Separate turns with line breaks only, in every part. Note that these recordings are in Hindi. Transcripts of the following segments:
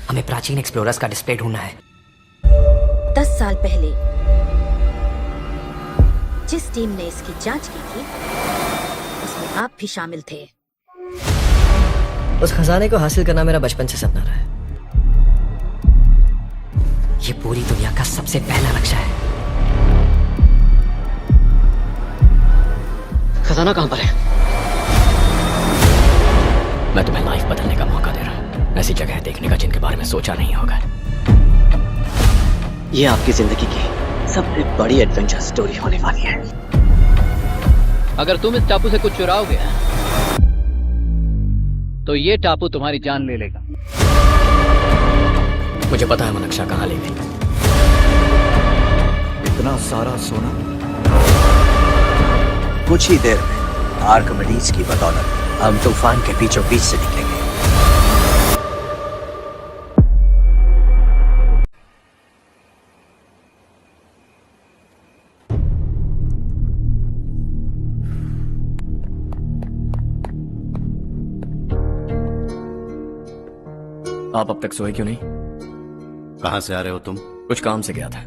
हमें प्राचीन एक्सप्लोरर्स का डिस्प्ले ढूंढना है।
10 साल पहले जिस टीम ने इसकी जांच की थी उसमें आप भी शामिल थे।
उस खजाने को हासिल करना मेरा बचपन से सपना रहा है। ये पूरी दुनिया का सबसे पहला लक्ष्य है।
खजाना कहां पर है?
मैं तुम्हें लाइफ बदलने का मौका दे रहा हूं। ऐसी जगह देखने का जिनके बारे में सोचा नहीं होगा।
ये आपकी जिंदगी की सबसे बड़ी एडवेंचर स्टोरी होने वाली है।
अगर तुम इस टापू से कुछ चुराओगे तो ये टापू तुम्हारी जान ले लेगा।
मुझे पता है वो नक्शा कहाँ ले गई।
इतना सारा सोना
कुछ ही देर में आर्किमिडीज की बदौलत हम तूफान के बीचों बीच से निकलेंगे।
आप अब तक सोए क्यों नहीं?
कहां से आ रहे हो तुम?
कुछ काम से गया था।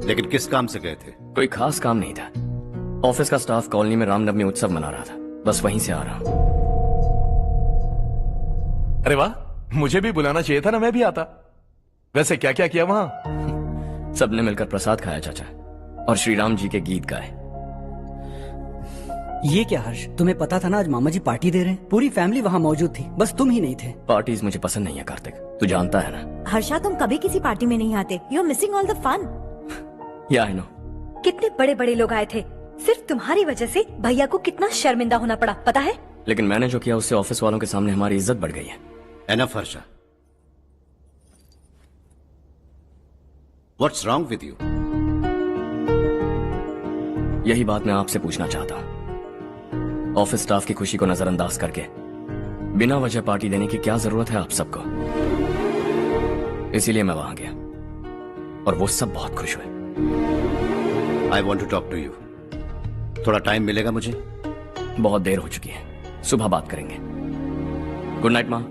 लेकिन किस काम से गए थे?
कोई खास काम नहीं था। ऑफिस का स्टाफ कॉलोनी में रामनवमी उत्सव मना रहा था, बस वहीं से आ रहा हूं।
अरे वाह, मुझे भी बुलाना चाहिए था ना, मैं भी आता। वैसे क्या क्या किया वहां?
सबने मिलकर प्रसाद खाया चाचा, और श्री राम जी के गीत गाए।
ये क्या हर्ष, तुम्हें पता था ना आज मामा जी पार्टी दे रहे हैं? पूरी फैमिली वहाँ मौजूद थी, बस तुम ही नहीं थे।
पार्टीज मुझे पसंद नहीं है कार्तिक, तू जानता है ना।
हर्षा, तुम कभी किसी पार्टी में नहीं आते। You are missing all the fun.
Yeah I no.
कितने बड़े बड़े लोग आए थे, सिर्फ तुम्हारी वजह से भैया को कितना शर्मिंदा होना पड़ा, पता है?
लेकिन मैंने जो किया उससे ऑफिस वालों के सामने हमारी इज्जत बढ़ गई है।
Enough Harsha, what's wrong with you?
यही बात मैं आपसे पूछना चाहता हूँ। ऑफिस स्टाफ की खुशी को नजरअंदाज करके बिना वजह पार्टी देने की क्या जरूरत है आप सबको? इसीलिए मैं वहां गया और वो सब बहुत खुश हुए।
I want to talk to you. थोड़ा टाइम मिलेगा मुझे?
बहुत देर हो चुकी है, सुबह बात करेंगे। गुड नाइट माँ।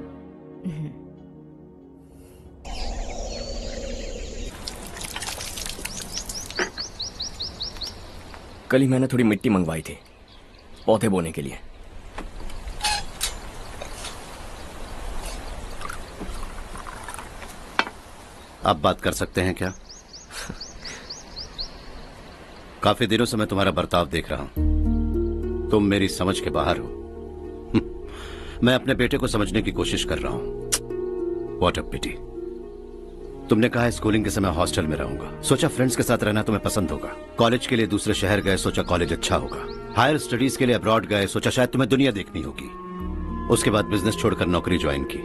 कल ही मैंने थोड़ी मिट्टी मंगवाई थी पौधे बोने के लिए।
आप बात कर सकते हैं क्या? काफी दिनों से मैं तुम्हारा बर्ताव देख रहा हूं। तुम मेरी समझ के बाहर हो। मैं अपने बेटे को समझने की कोशिश कर रहा हूं। व्हाट अ पिटी। तुमने कहा स्कूलिंग के समय हॉस्टल में रहूंगा, सोचा फ्रेंड्स के साथ रहना तुम्हें पसंद होगा। कॉलेज के लिए दूसरे शहर गए, सोचा कॉलेज अच्छा होगा। हायर स्टडीज के लिए अब्रॉड गए, सोचा शायद तुम्हें दुनिया देखनी होगी। उसके बाद बिजनेस छोड़कर नौकरी ज्वाइन की,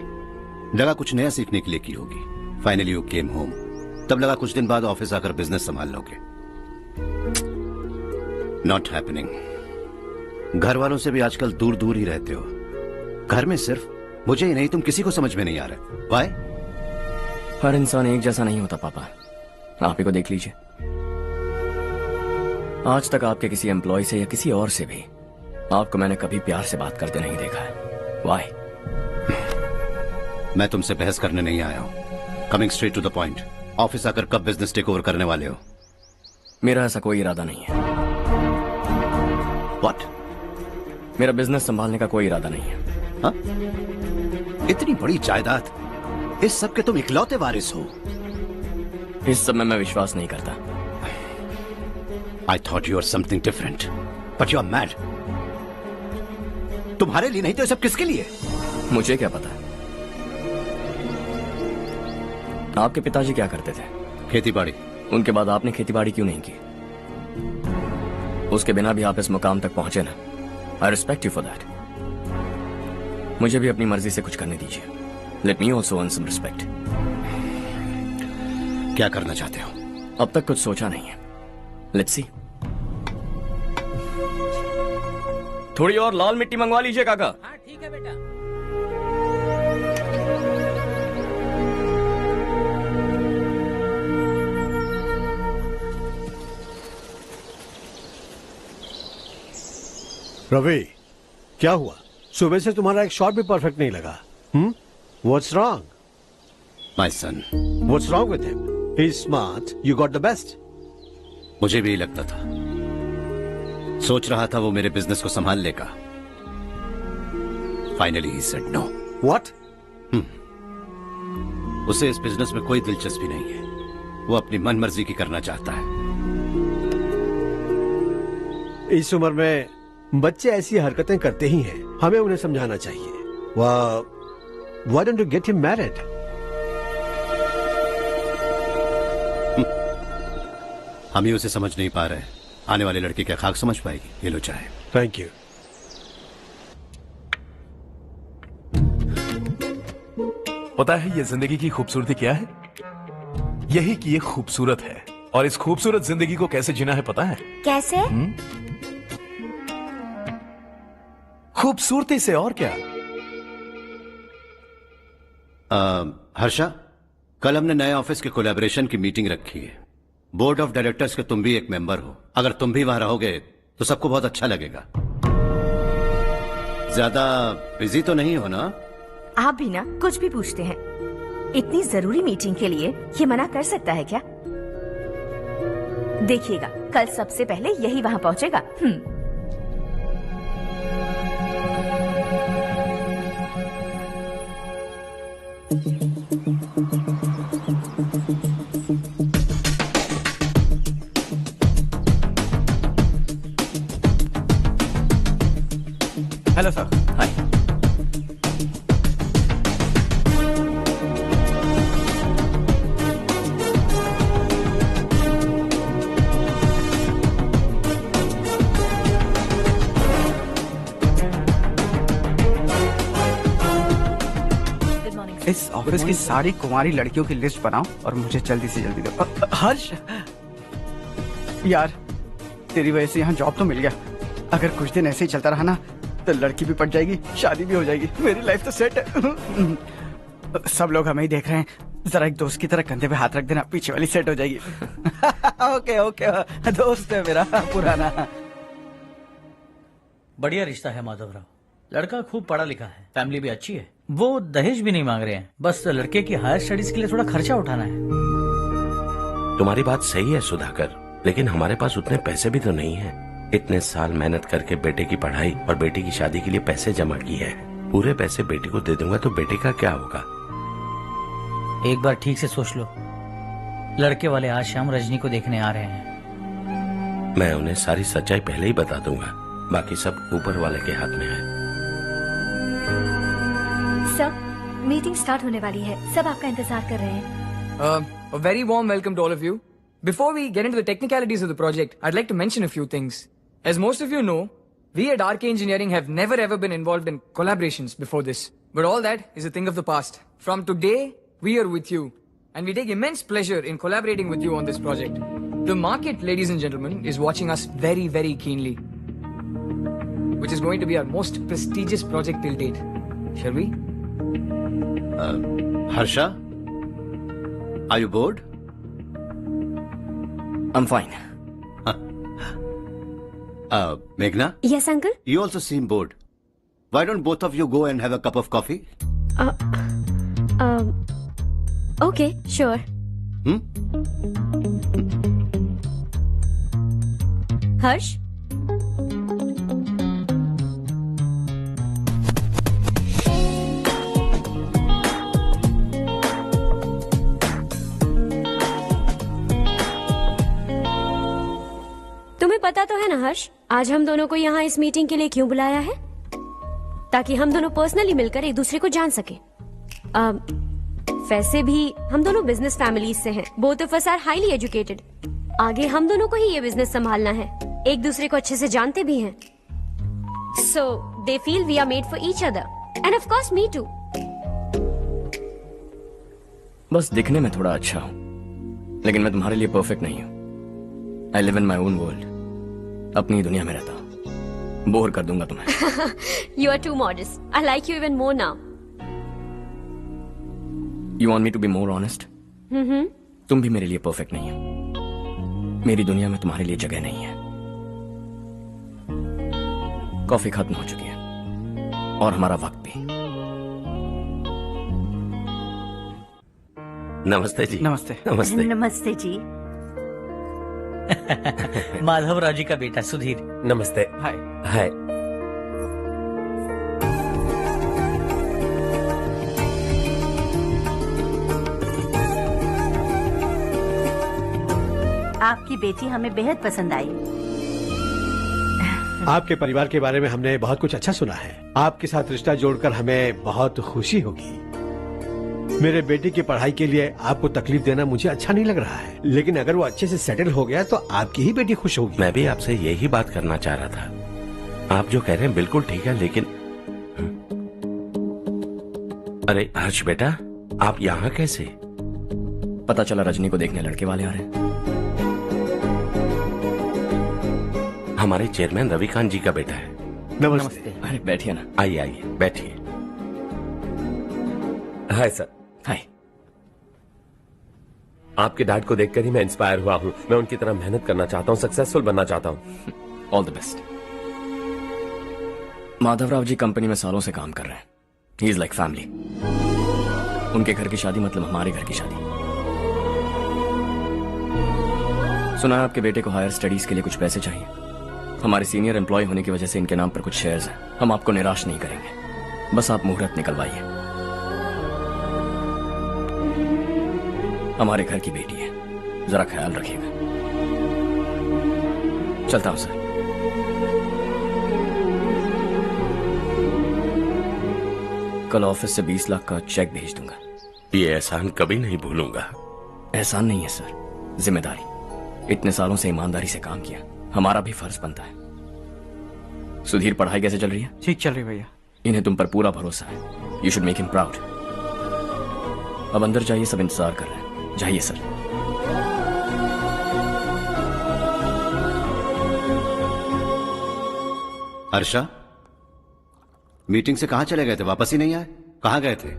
लगा कुछ नया सीखने के लिए की होगी। फाइनली यू केम होम, तब लगा कुछ दिन बाद ऑफिस आकर बिजनेस संभाल लोगे। Not happening. घर वालों से भी आजकल दूर दूर ही रहते हो। घर में सिर्फ मुझे ही नहीं, तुम किसी को समझ में नहीं आ रहे। व्हाई?
हर इंसान एक जैसा नहीं होता पापा, आप ही को देख लीजिए। आज तक आपके किसी एम्प्लॉय से या किसी और से भी आपको मैंने कभी प्यार से बात करते नहीं देखा है। व्हाई?
मैं तुमसे बहस करने नहीं आया हूं। Coming straight to the point, office आकर कब बिजनेस टेक ओवर करने वाले हो?
मेरा ऐसा कोई इरादा नहीं है।
व्हाट?
मेरा बिजनेस संभालने का कोई इरादा नहीं है।
हा? इतनी बड़ी जायदाद, इस सब के तुम इकलौते वारिस हो।
इस सब में मैं विश्वास नहीं करता।
I thought you were something different, but you are mad. तुम्हारे लिए नहीं तो ये सब किसके लिए?
मुझे क्या पता। आपके पिताजी क्या करते थे?
खेतीबाड़ी।
उनके बाद आपने खेतीबाड़ी क्यों नहीं की? उसके बिना भी आप इस मुकाम तक पहुंचे ना। I respect you for that. मुझे भी अपनी मर्जी से कुछ करने दीजिए। Let me also earn some respect.
क्या करना चाहते हो?
अब तक कुछ सोचा नहीं है। Let's see. थोड़ी और लाल मिट्टी मंगवा लीजिए काका।
हाँ ठीक है बेटा।
रवि, क्या हुआ? सुबह से तुम्हारा एक शॉट भी परफेक्ट नहीं लगा। What's wrong?
My son.
What's wrong with him? He's smart. You got the best.
मुझे भी यही लगता था। सोच रहा था वो मेरे बिजनेस को संभाल लेगा। Finally he said no.
What?
उसे इस बिजनेस में कोई दिलचस्पी नहीं है। वो अपनी मनमर्जी की करना चाहता है।
इस उम्र में बच्चे ऐसी हरकतें करते ही हैं। हमें उन्हें समझाना चाहिए। Why don't you get him married?
हम ही उसे समझ नहीं पा रहे। आने वाली लड़की क्या खाक समझ पाएगी? ये लो चाहे।
Thank you.
पता है ये जिंदगी की खूबसूरती क्या है? यही कि ये खूबसूरत है, और इस खूबसूरत जिंदगी को कैसे जीना है पता है?
कैसे?
खूबसूरती से, और क्या।
हर्षा, कल हमने नए ऑफिस के कोलैबोरेशन की मीटिंग रखी है। बोर्ड ऑफ डायरेक्टर्स के तुम भी एक मेंबर हो। अगर तुम भी वहां रहोगे तो सबको बहुत अच्छा लगेगा। ज्यादा बिजी तो नहीं हो ना?
आप भी ना कुछ भी पूछते हैं। इतनी जरूरी मीटिंग के लिए ये मना कर सकता है क्या? देखिएगा, कल सबसे पहले यही वहां पहुंचेगा।
Hello sir.
हाय।
इस ऑफिस की सारी कुंवारी लड़कियों की लिस्ट बनाओ और मुझे जल्दी से जल्दी दो। हर्ष यार, तेरी वजह से यहाँ जॉब तो मिल गया। अगर कुछ दिन ऐसे ही चलता रहा ना तो लड़की भी पट जाएगी, शादी भी हो जाएगी, मेरी लाइफ तो सेट है। सब लोग हमें ही देख रहे हैं, जरा एक दोस्त की तरह कंधे पे हाथ रख देना, पीछे वाली सेट हो जाएगी। ओके ओके, दोस्त है मेरा पुराना।
बढ़िया रिश्ता है माधवराव। लड़का खूब पढ़ा लिखा है, फैमिली भी अच्छी है। वो दहेज भी नहीं मांग रहे हैं, बस लड़के की हायर स्टडीज के लिए थोड़ा खर्चा उठाना है।
तुम्हारी बात सही है सुधाकर, लेकिन हमारे पास उतने पैसे भी तो नहीं है। इतने साल मेहनत करके बेटे की पढ़ाई और बेटे की शादी के लिए पैसे जमा किए हैं। पूरे पैसे बेटे को दे दूंगा तो बेटे का क्या होगा?
एक बार ठीक से सोच लो। लड़के वाले आज शाम रजनी को देखने आ रहे हैं।
मैं उन्हें सारी सच्चाई पहले ही बता दूंगा, बाकी सब ऊपर वाले के हाथ में है।
सर, मीटिंग स्टार्ट होने वाली है, सब आपका इंतजार कर रहे हैं।
A very warm welcome to all of you. Before we get into the technicalities of the project, I'd like to mention a few things. As most of you know, we at RK Engineering have never ever been involved in collaborations before this. But all that is a thing of the past. From today, we are with you. And we take immense pleasure in collaborating with you on this project. The market, ladies and gentlemen, is watching us very, very keenly. Which is going to be our most prestigious project till date. Shall we?
Harsha, are you bored?
I'm fine.
Meghna?
Yes, uncle?
You also seem bored. Why don't both of you go and have a cup of coffee?
Okay, sure. Harsh? तुम्हें पता तो है ना हर्ष, आज हम दोनों को यहाँ इस मीटिंग के लिए क्यों बुलाया है? ताकि हम दोनों पर्सनली मिलकर एक दूसरे को जान सके। वैसे भी हम दोनों बिजनेस फैमिलीज से हैं। Both of us are highly educated. आगे हम दोनों को ही ये बिजनेस संभालना है। एक दूसरे को अच्छे से जानते भी हैं। So they feel we are made for each other and of course me too.
बस दिखने में थोड़ा अच्छा हूँ, लेकिन मैं तुम्हारे लिए परफेक्ट नहीं हूँ। I live in my own world. अपनी दुनिया में रहता हूँ। बोर कर दूंगा तुम्हें।
You are too modest. I like you even more now.
You want me to be more honest? तुम भी मेरे लिए परफेक्ट नहीं हो। मेरी दुनिया में तुम्हारे लिए जगह नहीं है। कॉफी खत्म हो चुकी है और हमारा वक्त भी।
नमस्ते जी।
नमस्ते।
नमस्ते।
नमस्ते जी।
माधवराव जी का बेटा सुधीर।
नमस्ते।
हाय।
हाय।
आपकी बेटी हमें बेहद पसंद आई।
आपके परिवार के बारे में हमने बहुत कुछ अच्छा सुना है। आपके साथ रिश्ता जोड़कर हमें बहुत खुशी होगी। मेरे बेटे की पढ़ाई के लिए आपको तकलीफ देना मुझे अच्छा नहीं लग रहा है, लेकिन अगर वो अच्छे से सेटल हो गया तो आपकी ही बेटी खुश होगी।
मैं भी आपसे यही बात करना चाह रहा था। आप जो कह रहे हैं बिल्कुल ठीक है, लेकिन अरे हर्ष बेटा, आप यहाँ कैसे?
पता चला रजनी को देखने लड़के वाले आ रहे हैं।
हमारे चेयरमैन रविकांत जी का बेटा है।
नमस्ते।
अरे बैठिए ना।
आइए आइए बैठिए।
Hi sir.
हाय।
आपके डैड को देखकर ही मैं इंस्पायर हुआ हूँ। मैं उनकी तरह मेहनत करना चाहता हूँ, सक्सेसफुल बनना चाहता हूँ।
All the best. Madhavrao ji company में सालों से काम कर रहे हैं। He is like family. उनके घर की शादी मतलब हमारे घर की शादी। सुना है आपके बेटे को हायर स्टडीज के लिए कुछ पैसे चाहिए। हमारे सीनियर एम्प्लॉय होने की वजह से इनके नाम पर कुछ शेयर्स हैं। हम आपको निराश नहीं करेंगे, बस आप मुहूर्त निकलवाइए। हमारे घर की बेटी है, जरा ख्याल रखिएगा। चलता हूं सर। कल ऑफिस से 20 लाख का चेक भेज दूंगा।
ये एहसान कभी नहीं भूलूंगा।
एहसान नहीं है सर, जिम्मेदारी। इतने सालों से ईमानदारी से काम किया, हमारा भी फर्ज बनता है। सुधीर, पढ़ाई कैसे चल रही है?
ठीक चल रही भैया।
इन्हें तुम पर पूरा भरोसा है। You should make him proud. अब अंदर जाइए, सब इंतजार कर रहे हैं। जाइए सर।
हर्षा, मीटिंग से कहाँ चले गए थे? वापस ही नहीं आए? कहाँ गए थे?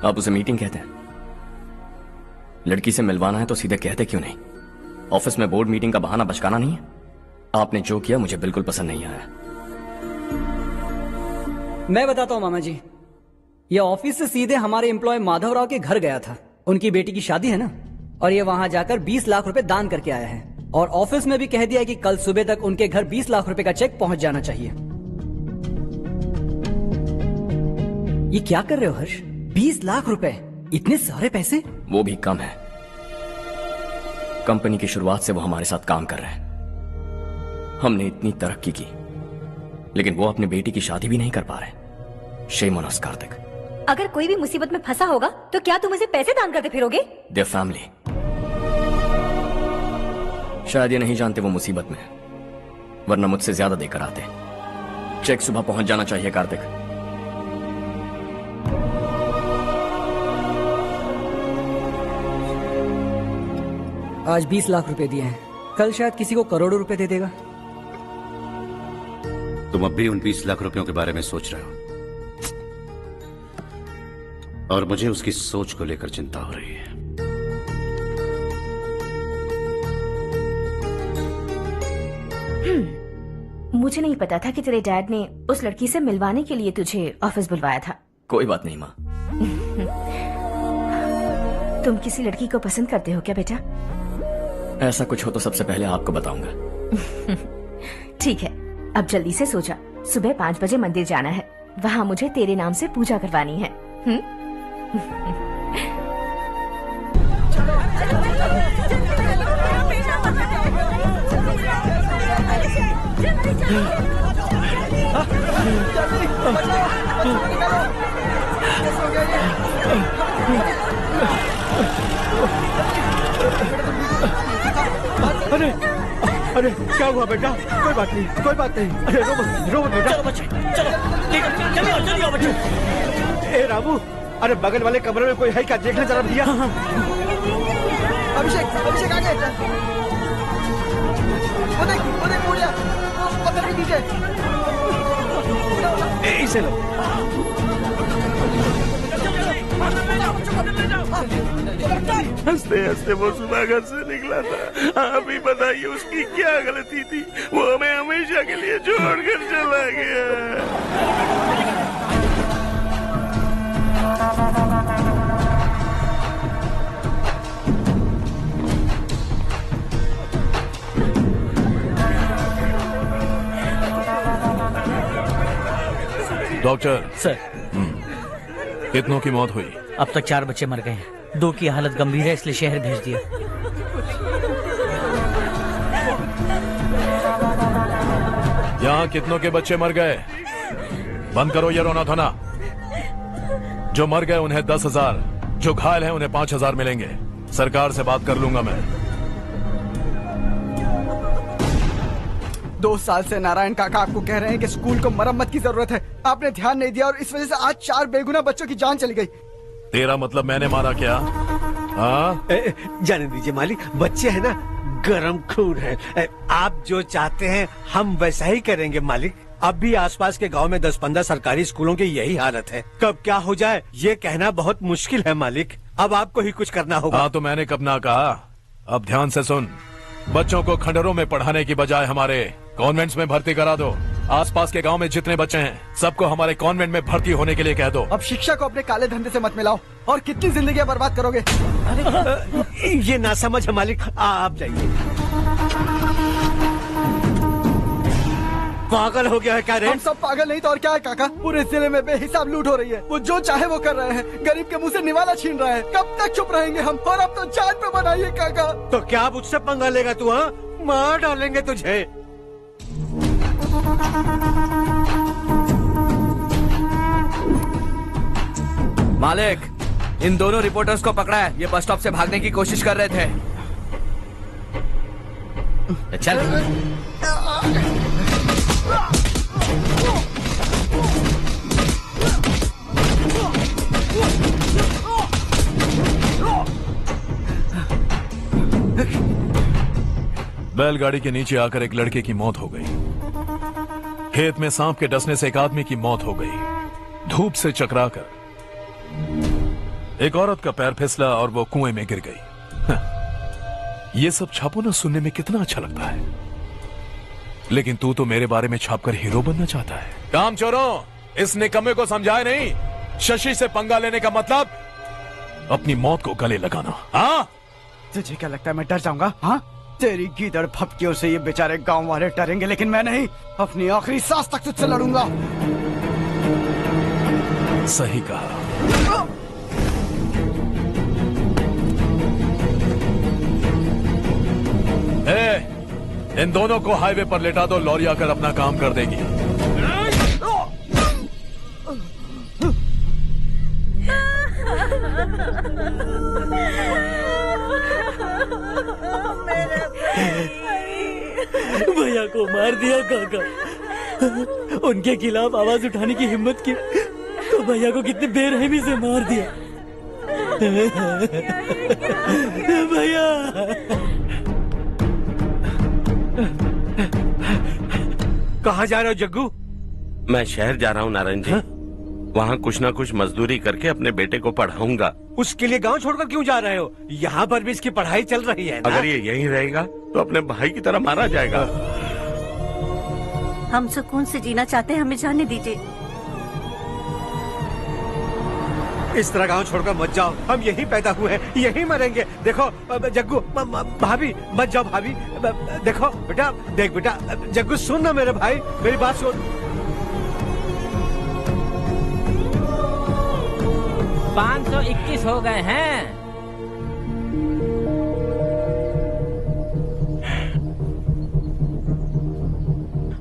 आप उसे मीटिंग कहते हैं? लड़की से मिलवाना है तो सीधे कहते क्यों नहीं? ऑफिस में बोर्ड मीटिंग का बहाना बचकाना नहीं है। आपने जो किया मुझे बिल्कुल पसंद नहीं आया।
मैं बताता हूँ मामा जी, ये ऑफिस से सीधे हमारे एम्प्लॉय माधवराव के घर गया था। उनकी बेटी की शादी है ना, और ये वहां जाकर 20 लाख रुपए दान करके आया है। और ऑफिस में भी कह दिया कि कल सुबह तक उनके घर 20 लाख रुपए का चेक पहुंच जाना चाहिए। ये क्या कर रहे हो हर्ष? 20 लाख रुपए, इतने सारे पैसे?
वो भी कम है। कंपनी की शुरुआत से वो हमारे साथ काम कर रहे हैं। हमने इतनी तरक्की की, लेकिन वो अपनी बेटी की शादी भी नहीं कर पा रहे। Shame on us Kartik.
अगर कोई भी मुसीबत में फंसा होगा तो क्या तुम उसे पैसे दान करते फिरोगे?
Their family. शायद ये नहीं जानते वो मुसीबत में है, वरना मुझसे ज्यादा देकर आते। चेक सुबह पहुंच जाना चाहिए कार्तिक।
आज 20 लाख रुपए दिए हैं, कल शायद किसी को करोड़ों रुपए दे देगा।
तुम अब भी उन 20 लाख रुपयों के बारे में सोच रहे हो, और मुझे उसकी सोच को लेकर चिंता हो रही है।
मुझे नहीं पता था कि तेरे डैड ने उस लड़की से मिलवाने के लिए तुझे ऑफिस बुलवाया था।
कोई बात नहीं माँ।
तुम किसी लड़की को पसंद करते हो क्या बेटा?
ऐसा कुछ हो तो सबसे पहले आपको बताऊंगा।
ठीक है, अब जल्दी से सो जा। सुबह 5 बजे मंदिर जाना है, वहाँ मुझे तेरे नाम से पूजा करवानी है।
अरे अरे क्या हुआ बेटा? कोई बात नहीं, कोई बात नहीं। अरे रो मत बेटा।
चलो बच्चे, चलो जल्दी आओ बच्चे।
ए रामू, अरे बगल वाले कमरे में कोई है क्या? देखना जरा भैया।
अभिषेक, अभिषेक आ गए। वो देख मुड़िया, वो पत्थर के नीचे।
इसे लो।
हंसते हंसते वो सुबह घर से निकला था। आप ही बताइए उसकी क्या गलती थी? वो हमें हमेशा के लिए छोड़कर चला गया।
डॉक्टर
सर,
कितनों की मौत हुई?
अब तक 4 बच्चे मर गए हैं। 2 की हालत गंभीर है, इसलिए शहर भेज दिया।
यहाँ कितनों के बच्चे मर गए? बंद करो ये रोना धोना। जो मर गए उन्हें 10,000, जो घायल हैं उन्हें 5,000 मिलेंगे। सरकार से बात कर लूंगा मैं।
2 साल से नारायण काका आपको कह रहे हैं कि स्कूल को मरम्मत की जरूरत है। आपने ध्यान नहीं दिया और इस वजह से आज 4 बेगुनाह बच्चों की जान चली गई।
तेरा मतलब मैंने मारा क्या? हाँ?
जाने दीजिए मालिक, बच्चे हैं ना, गरम खून है। आप जो चाहते हैं हम वैसा ही करेंगे मालिक। अब भी आसपास के गांव में 10-15 सरकारी स्कूलों की यही हालत है। कब क्या हो जाए ये कहना बहुत मुश्किल है मालिक। अब आपको ही कुछ करना होगा।
हाँ तो मैंने कब ना कहा। अब ध्यान से सुन, बच्चों को खंडरों में पढ़ाने की बजाय हमारे कॉन्वेंट्स में भर्ती करा दो। आसपास के गांव में जितने बच्चे हैं सबको हमारे कॉन्वेंट में भर्ती होने के लिए कह दो।
अब शिक्षा को अपने काले धंधे से मत मिलाओ। और कितनी जिंदगियां बर्बाद करोगे?
ये ना समझ है मालिक, आप जाइए। पागल हो गया है क्या रे?
हम सब पागल नहीं तो और क्या है काका। पूरे जिले में बेहिसाब लूट हो रही है। वो जो चाहे वो कर रहे हैं। गरीब के मुंह से निवाला छीन रहा है। कब तक चुप रहेंगे हम? और अब तो जान पे बनाइए काका।
तो क्या मुझसे पंगा लेगा तू? हाँ, मार डालेंगे तुझे।
मालिक, इन दोनों रिपोर्टर्स को पकड़ा है। ये बस स्टॉप से भागने की कोशिश कर रहे थे।
चल।
बैलगाड़ी के नीचे आकर एक लड़के की मौत हो गई। खेत में सांप के डसने से एक आदमी की मौत हो गई। धूप से चकराकर एक औरत का पैर फिसला और वो कुएं में गिर गई। ये सब छापो ना, सुनने में कितना अच्छा लगता है। लेकिन तू तो मेरे बारे में छापकर हीरो बनना चाहता है। काम चोरों, इस निकम्मे को समझाए नहीं। शशि से पंगा लेने का मतलब अपनी मौत को गले लगाना। हाँ,
तुझे क्या लगता है मैं डर जाऊंगा? हाँ, तेरी गीदड़ फपकियों से ये बेचारे गांव वाले डरेंगे, लेकिन मैं नहीं। अपनी आखिरी सांस तक तुझसे लड़ूंगा।
सही कहा। इन दोनों को हाईवे पर लेटा दो। लॉरी आकर अपना काम कर देगी।
भैया को मार दिया काका। उनके खिलाफ आवाज उठाने की हिम्मत की तो भैया को कितनी बेरहमी से मार दिया। भैया
कहाँ जा रहे हो जग्गू?
मैं शहर जा रहा हूँ नारायण जी। वहाँ कुछ ना कुछ मजदूरी करके अपने बेटे को पढ़ाऊंगा।
उसके लिए गांव छोड़कर क्यों जा रहे हो? यहाँ पर भी इसकी पढ़ाई चल रही है ना?
अगर ये यहीं रहेगा तो अपने भाई की तरह मारा जाएगा।
हम सुकून से जीना चाहते हैं, हमें जाने दीजिए।
इस तरह गांव छोड़कर मत जाओ। हम यहीं पैदा हुए हैं, यहीं मरेंगे। देखो जग्गू, भाभी मत जाओ। भाभी देखो बेटा, देख बेटा, जग्गू सुन ना मेरे भाई, मेरी बात सुन।
521 हो गए हैं।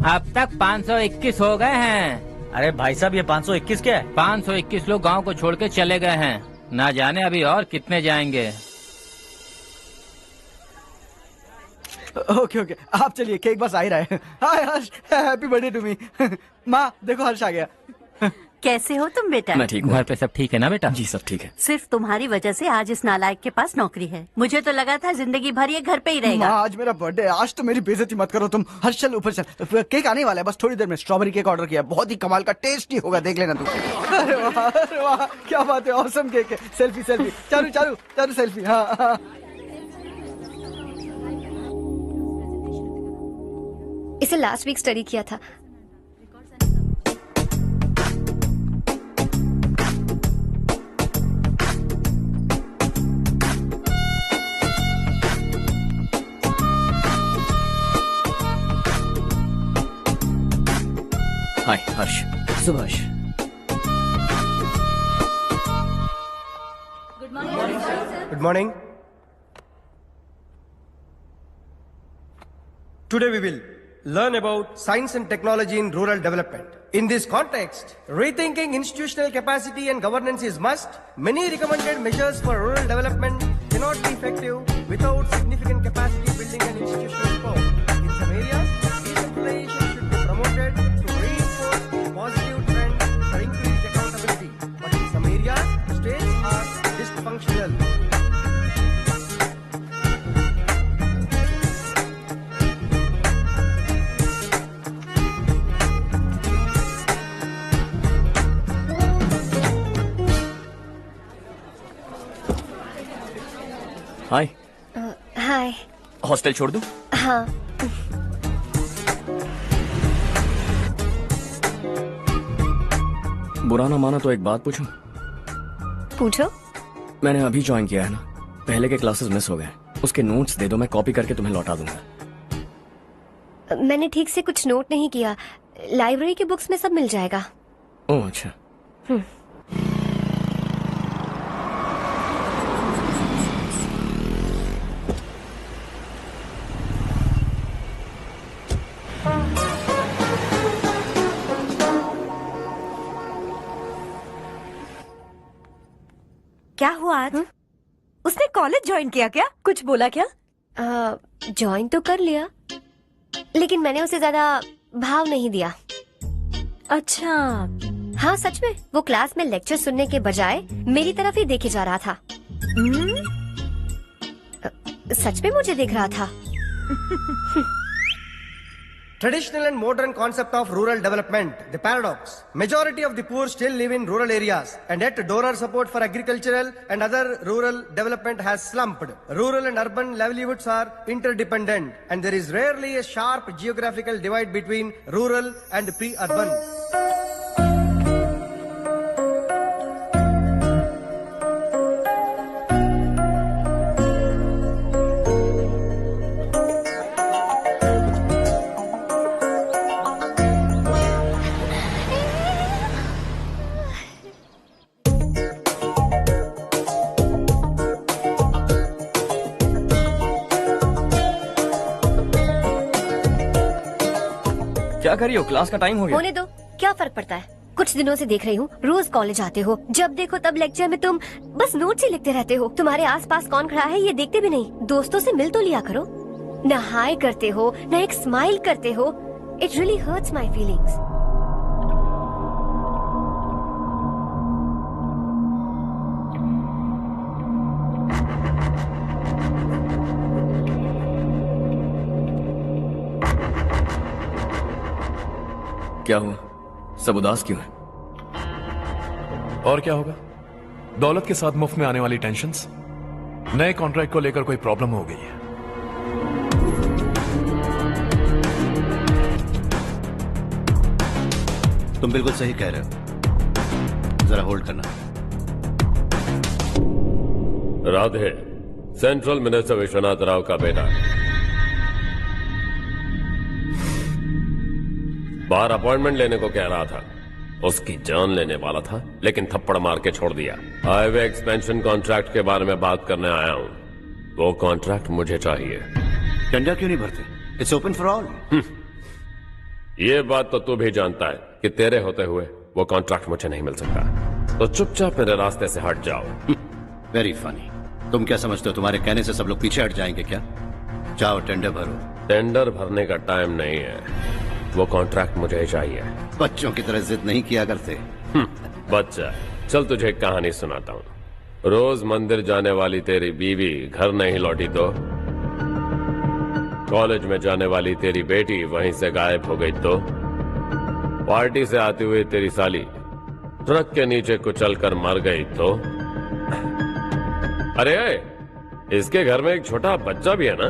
अब तक 521 हो गए हैं।
अरे भाई साहब, ये 521 क्या है?
521 लोग गांव को छोड़ के चले गए हैं। ना जाने अभी और कितने जाएंगे।
ओके ओके, आप चलिए, केक बस आ ही रहा है। हाय हर्ष, हैप्पी बर्थडे टू मी। माँ देखो, हर्ष आ गया।
कैसे हो तुम बेटा?
मैं ठीक हूँ।
घर पे सब ठीक है ना बेटा?
जी सब ठीक है।
सिर्फ तुम्हारी वजह से आज इस नालायक के पास नौकरी है। मुझे तो लगा था जिंदगी भर ये घर पे ही रहेगा।
माँ, आज मेरा बर्थडे है। आज तो मेरी बेइज्जती मत करो तुम। हर्ष चल ऊपर चल, केक आने वाला है बस थोड़ी देर में। स्ट्रॉबेरी केक ऑर्डर किया, बहुत ही कमाल का टेस्टी होगा, देख लेना तुम। अरे वाह, क्या बात है, ऑसम केक है। Selfie selfie, Charu Charu Charu selfie. हाँ हाँ।
इसे लास्ट वीक स्टडी किया था।
Hi Harsh.
Subhash,
Good morning. Today we will learn about science and technology in rural development. In this context, rethinking institutional capacity and governance is must. Many recommended measures for rural development cannot be effective without significant capacity building and institutional support. In some areas, decentralization should be promoted to reinforce positive trend for increased accountability. But in some areas, states are dysfunctional.
Hi
hi.
Hostel छोड़ दूं?
हाँ।
बुरा ना माना तो एक बात पूछूं?
पूछो।
मैंने अभी ज्वाइन किया है ना, पहले के क्लासेस मिस हो गए, उसके नोट्स दे दो, मैं कॉपी करके तुम्हें लौटा दूंगा।
मैंने ठीक से कुछ नोट नहीं किया, लाइब्रेरी की बुक्स में सब मिल जाएगा।
ओह अच्छा।
क्या हुआ आज? उसने कॉलेज ज्वाइन किया क्या? कुछ बोला क्या?
ज्वाइन तो कर लिया, लेकिन मैंने उसे ज्यादा भाव नहीं दिया।
अच्छा।
हाँ सच में, वो क्लास में लेक्चर सुनने के बजाय मेरी तरफ ही देखे जा रहा था। सच में मुझे देख रहा था।
Traditional and modern concept of rural development, the paradox. Majority of the poor still live in rural areas, and yet donor support for agricultural and other rural development has slumped. Rural and urban livelihoods are interdependent, and there is rarely a sharp geographical divide between rural and pre-urban.
क्या कर रही हो? क्लास का टाइम हो गया।
होने दो, क्या फर्क पड़ता है? कुछ दिनों से देख रही हूँ, रोज कॉलेज आते हो, जब देखो तब लेक्चर में तुम बस नोट्स ही लिखते रहते हो। तुम्हारे आसपास कौन खड़ा है ये देखते भी नहीं। दोस्तों से मिल तो लिया करो। न हाय करते हो, न एक स्माइल करते हो। It really hurts my feelings.
क्या हुआ? सब उदास क्यों है?
और क्या होगा? दौलत के साथ मुफ्त में आने वाली टेंशन्स। नए कॉन्ट्रैक्ट को लेकर कोई प्रॉब्लम हो गई है।
तुम बिल्कुल सही कह रहे हो, जरा होल्ड करना।
राधे सेंट्रल मिनिस्टर विश्वनाथ राव का बेटा, बाहर अपॉइंटमेंट लेने को कह रहा था। उसकी जान लेने वाला था, लेकिन थप्पड़ मार के छोड़ दिया। हाईवे एक्सपेंशन कॉन्ट्रैक्ट के बारे में बात करने आया हूं। वो कॉन्ट्रैक्ट मुझे चाहिए।
टेंडर क्यों नहीं भरते? It's open for all.
ये बात तो तू भी जानता है कि तेरे होते हुए वो कॉन्ट्रैक्ट मुझे नहीं मिल सकता, तो चुपचाप मेरे रास्ते से हट जाओ।
Very funny. तुम क्या समझते हो तुम्हारे कहने से सब लोग पीछे हट जाएंगे क्या? जाओ टेंडर भरो।
टेंडर भरने का टाइम नहीं है, वो कॉन्ट्रैक्ट मुझे चाहिए।
बच्चों की तरह जिद नहीं किया करते।
बच्चा, चल तुझे एक कहानी सुनाता हूँ। रोज मंदिर जाने वाली तेरी बीवी घर नहीं लौटी तो, कॉलेज में जाने वाली तेरी बेटी वहीं से गायब हो गई तो, पार्टी से आती हुई तेरी साली ट्रक के नीचे कुचलकर मर गई तो। अरे इसके घर में एक छोटा बच्चा भी है ना।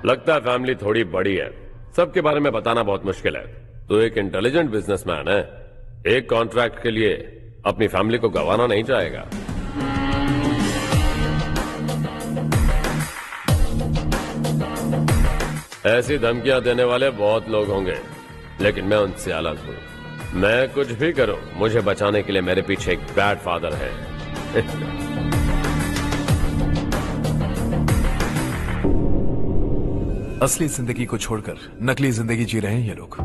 लगता है फैमिली थोड़ी बड़ी है, सबके बारे में बताना बहुत मुश्किल है। तो एक इंटेलिजेंट बिजनेसमैन है, एक कॉन्ट्रैक्ट के लिए अपनी फैमिली को गंवाना नहीं चाहेगा। ऐसी धमकियां देने वाले बहुत लोग होंगे, लेकिन मैं उनसे अलग हूं। मैं कुछ भी करूं, मुझे बचाने के लिए मेरे पीछे एक बैड फादर है।
असली जिंदगी को छोड़कर नकली जिंदगी जी रहे हैं ये लोग।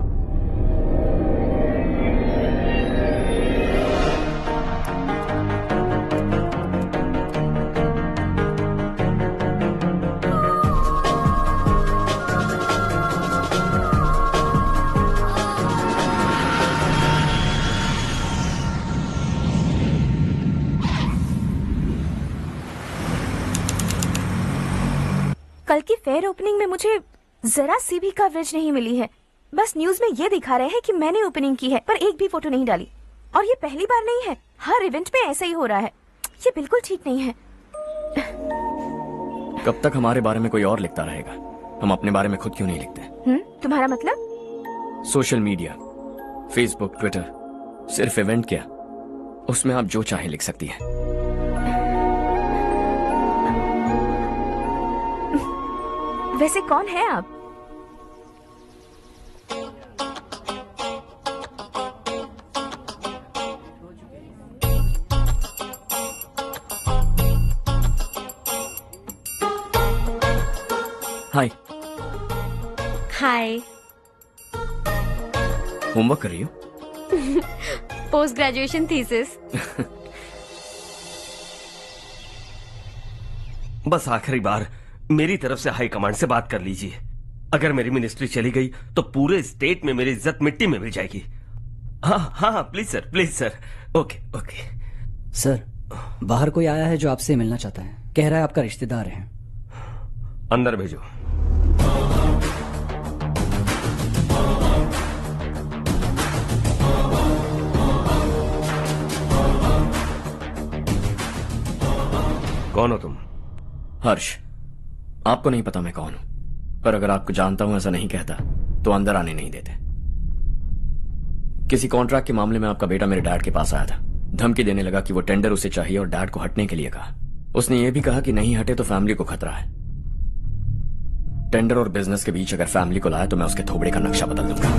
कल की फेयर ओपनिंग में मुझे जरा सी भी कवरेज नहीं मिली है। बस न्यूज में ये दिखा रहे हैं कि मैंने ओपनिंग की है, पर एक भी फोटो नहीं डाली। और ये पहली बार नहीं है, हर इवेंट में ऐसा ही हो रहा है। ये बिल्कुल ठीक नहीं है।
कब तक हमारे बारे में कोई और लिखता रहेगा? हम अपने बारे में खुद क्यों नहीं लिखते?
तुम्हारा मतलब?
सोशल मीडिया, फेसबुक, ट्विटर, सिर्फ इवेंट क्या, उसमें आप जो चाहे लिख सकती हैं।
वैसे कौन है आप?
हाय।
हाय।
होमवर्क कर रही हो?
Post graduation thesis.
बस आखिरी बार मेरी तरफ से हाई कमांड से बात कर लीजिए। अगर मेरी मिनिस्ट्री चली गई तो पूरे स्टेट में मेरी इज्जत मिट्टी में मिल जाएगी। हाँ हाँ please sir, please sir. Okay okay
sir, बाहर कोई आया है जो आपसे मिलना चाहता है। कह रहा है आपका रिश्तेदार है।
अंदर भेजो। कौन हो तुम?
हर्ष। आपको नहीं पता मैं कौन हूं, पर अगर आपको जानता हूं ऐसा नहीं कहता तो अंदर आने नहीं देते। किसी कॉन्ट्रैक्ट के मामले में आपका बेटा मेरे डैड के पास आया था। धमकी देने लगा कि वो टेंडर उसे चाहिए और डैड को हटने के लिए कहा। उसने ये भी कहा कि नहीं हटे तो फैमिली को खतरा है। टेंडर और बिजनेस के बीच अगर फैमिली को लाया तो मैं उसके थोबड़े का नक्शा बदल दूंगा।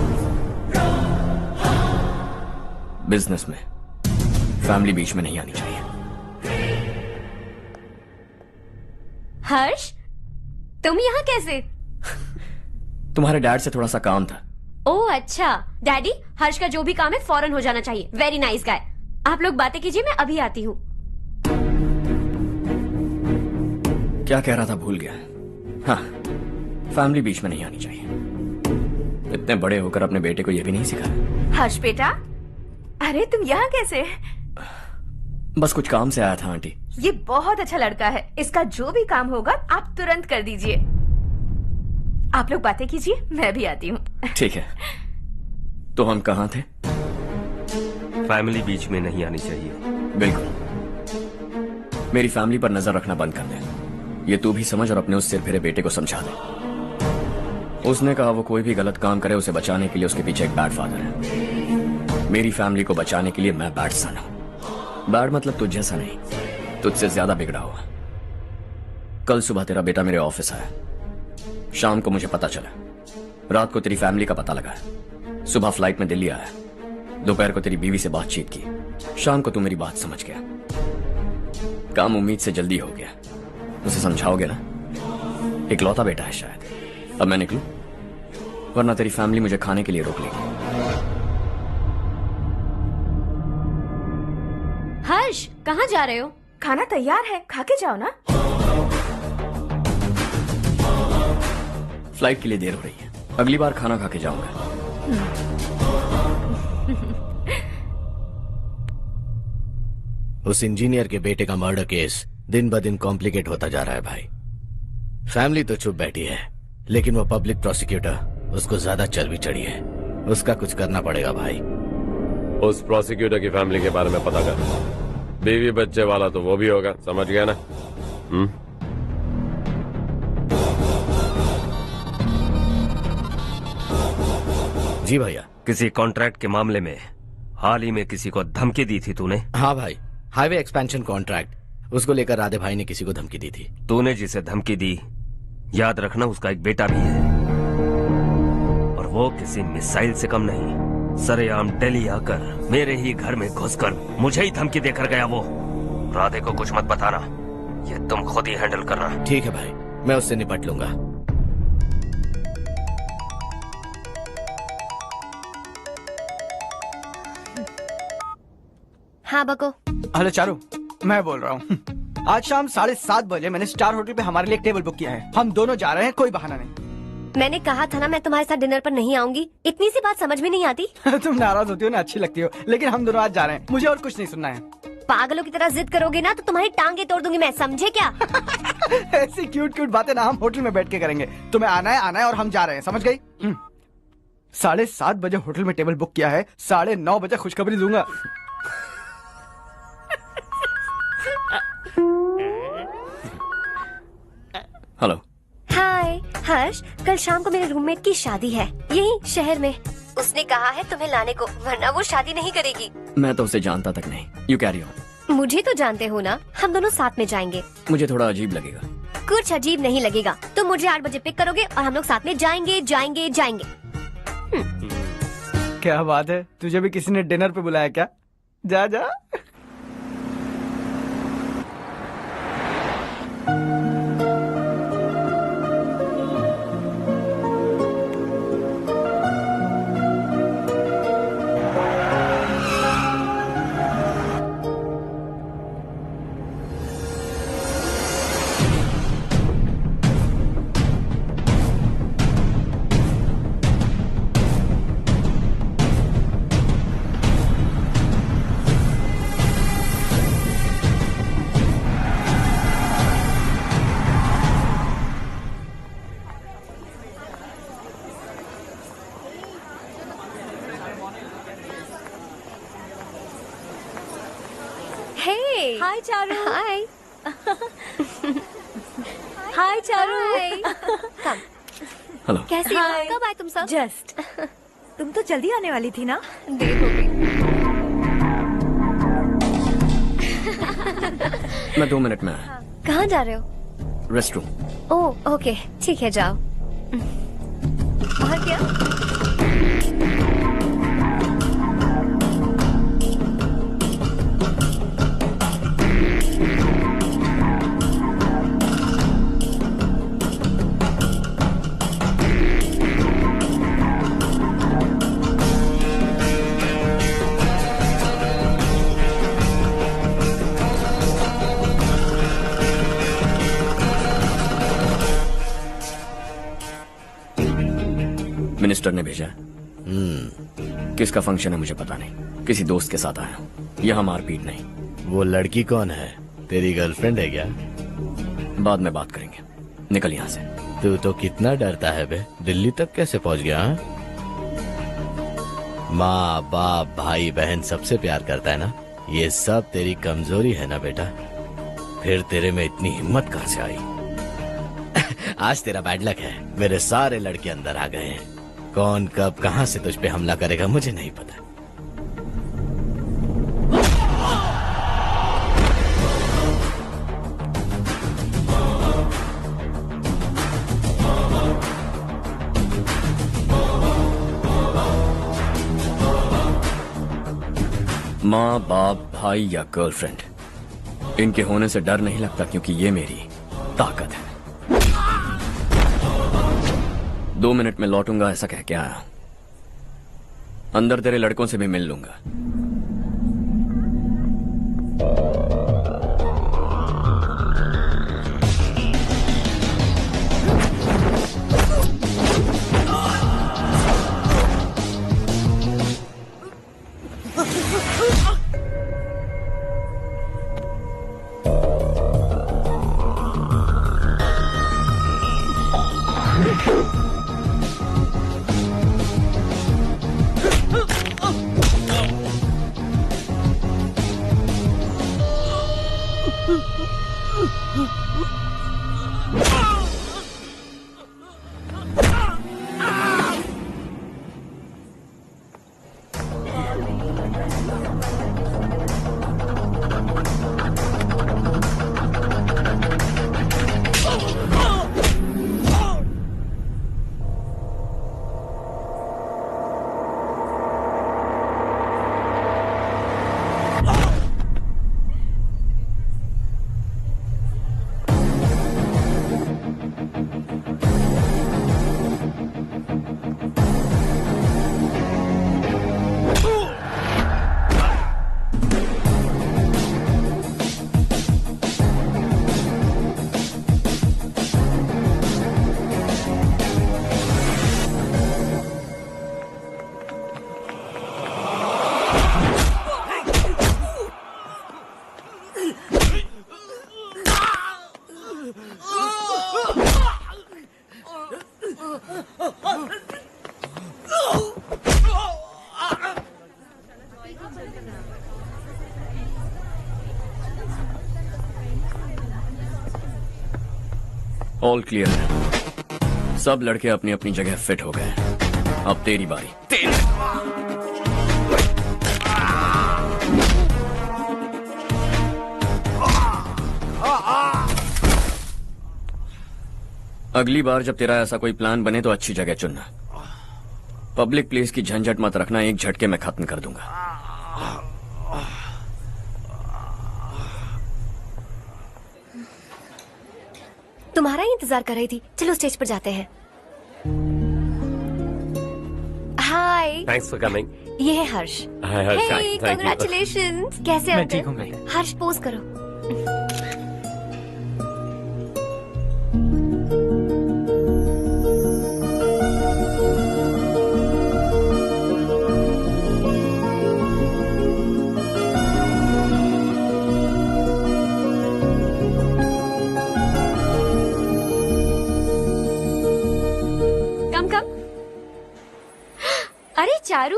बिजनेस में फैमिली बीच में नहीं आनी चाहिए।
हर्ष, तुम यहाँ कैसे?
तुम्हारे डैड से थोड़ा सा काम था।
ओह अच्छा। डैडी, हर्ष का जो भी काम है फौरन हो जाना चाहिए। Very nice guy. आप लोग बातें कीजिए, मैं अभी आती हूँ।
क्या कह रहा था भूल गया। हाँ, फैमिली बीच में नहीं आनी चाहिए। इतने बड़े होकर अपने बेटे को यह भी नहीं सिखाया।
हर्ष बेटा, अरे तुम यहाँ कैसे?
बस कुछ काम से आया था आंटी।
ये बहुत अच्छा लड़का है। इसका जो भी काम होगा आप तुरंत कर दीजिए। आप लोग बातें कीजिए, मैं भी आती हूँ।
ठीक है। तो हम कहाँ थे?
फैमिली बीच में नहीं आनी चाहिए।
बिल्कुल। मेरी फैमिली पर नजर रखना बंद कर दे। ये तू भी समझ और अपने उस सिर फिरे बेटे को समझा दे। उसने कहा वो कोई भी गलत काम करे उसे बचाने के लिए उसके पीछे एक बैड फादर है। मेरी फैमिली को बचाने के लिए मैं बैड सन हूं। बैड मतलब तुझ जैसा नहीं, तुझसे ज्यादा बिगड़ा हुआ। कल सुबह तेरा बेटा मेरे ऑफिस आया। शाम को मुझे पता चला। रात को तेरी फैमिली का पता लगा। सुबह फ्लाइट में दिल्ली आया। दोपहर को तेरी बीवी से बातचीत की। शाम को तू मेरी बात समझ गया। काम उम्मीद से जल्दी हो गया। उसे समझाओगे ना? इकलौता बेटा है शायद। अब मैं निकलूं, वरना तेरी फैमिली मुझे खाने के लिए रोक लेगी।
हर्ष, कहाँ जा रहे हो?
खाना तैयार है, खा के जाओ ना।
फ्लाइट के लिए देर हो रही है। अगली बार खाना खा के जाऊंगा।
उस इंजीनियर के बेटे का मर्डर केस दिन ब दिन कॉम्प्लिकेट होता जा रहा है भाई। फैमिली तो चुप बैठी है, लेकिन वो पब्लिक प्रोसिक्यूटर उसको ज्यादा चल भी चढ़ी है। उसका कुछ करना पड़ेगा भाई।
उस प्रोसिक्यूटर की फैमिली के बारे में पता कर। बीवी बच्चे वाला तो वो भी होगा, समझ गया ना?
जी भैया।
किसी कॉन्ट्रैक्ट के मामले में हाल ही में किसी को धमकी दी थी तूने?
हाँ भाई, हाईवे एक्सपेंशन कॉन्ट्रैक्ट, उसको लेकर राधे भाई ने किसी को धमकी दी थी।
तूने जिसे धमकी दी, याद रखना उसका एक बेटा भी है, और वो किसी मिसाइल से कम नहीं। सरेआम दिल्ली आकर मेरे ही घर में घुसकर मुझे ही धमकी देकर गया वो। राधे को कुछ मत बताना, ये तुम खुद ही हैंडल करना।
ठीक है भाई, मैं उससे निपट लूंगा।
हाँ बको।
हेलो चारू, मैं बोल रहा हूँ। आज शाम 7:30 बजे मैंने स्टार होटल पे हमारे लिए एक टेबल बुक किया है। हम दोनों जा रहे हैं, कोई बहाना नहीं।
मैंने कहा था ना मैं तुम्हारे साथ डिनर पर नहीं आऊंगी। इतनी सी बात समझ में नहीं आती।
तुम नाराज होती हो ना, अच्छी लगती हो, लेकिन हम दोनों आज जा रहे हैं। मुझे और कुछ नहीं सुनना है।
पागलों की तरह जिद करोगे ना तो तुम्हारी टांगे तोड़ दूंगी मैं, समझे क्या?
ऐसी क्यूट क्यूट बातें ना हम होटल में बैठ के करेंगे। तुम्हें आना है और हम जा रहे हैं, समझ गई? 7:30 बजे होटल में टेबल बुक किया है, 9:30 बजे खुशखबरी दूंगा।
हेलो।
हाय हर्ष, कल शाम को मेरे रूममेट की शादी है यही शहर में। उसने कहा है तुम्हें लाने को, वरना वो शादी नहीं करेगी।
मैं तो उसे जानता तक नहीं। You carry on.
मुझे तो जानते हो ना, हम दोनों साथ में जाएंगे।
मुझे थोड़ा अजीब लगेगा।
कुछ अजीब नहीं लगेगा। तुम मुझे 8 बजे पिक करोगे और हम लोग साथ में जाएंगे जाएंगे जाएंगे।
क्या बात है, तुझे भी किसी ने डिनर पे बुलाया क्या? जा जा।
हाय चारू।
हाय।
हाय चारू।
हेलो।
कैसी हो? कब आए तुम सब?
जस्ट। तुम तो जल्दी आने वाली थी ना?
देर हो गई।
मैं 2 मिनट में आया।
कहाँ जा रहे हो?
Rest room.
ओह ओके, ठीक है जाओ। और क्या?
मिनिस्टर ने भेजा है। किसका फंक्शन है मुझे पता नहीं। किसी दोस्त के साथ आया हूँ। यहाँ मारपीट नहीं।
वो लड़की कौन है? तेरी गर्लफ्रेंड है क्या?
बाद में बात करेंगे। निकल यहाँ से।
तू तो कितना डरता है बे। दिल्ली तक कैसे पहुँच गया? माँ बाप भाई बहन सबसे प्यार करता है ना? ये सब तेरी कमजोरी है ना बेटा? फिर तेरे में इतनी हिम्मत कहाँ से आई? आज तेरा बैड लक है, मेरे सारे लड़के अंदर आ गए हैं। कौन कब कहां से तुझ पे हमला करेगा मुझे नहीं पता।
माँ बाप भाई या गर्लफ्रेंड, इनके होने से डर नहीं लगता क्योंकि ये मेरी ताकत है। 2 मिनट में लौटूंगा ऐसा कह के आया। अंदर तेरे लड़कों से भी मिल लूंगा। ऑल क्लियर है। सब लड़के अपनी अपनी जगह फिट हो गए। अब तेरी बारी। अगली बार जब तेरा ऐसा कोई प्लान बने तो अच्छी जगह चुनना। पब्लिक प्लेस की झंझट मत रखना, एक झटके में खत्म कर दूंगा।
तुम्हारा ही इंतजार कर रही थी। चलो स्टेज पर जाते हैं। हाय।
Thanks for coming.
ये है हर्ष।
हाय हर्ष।
हे कांग्रेचुलेशंस। कैसे
मैं
अंकल?
ठीक हूँ बेटा।
हर्ष पोज करो।
अरे चारू।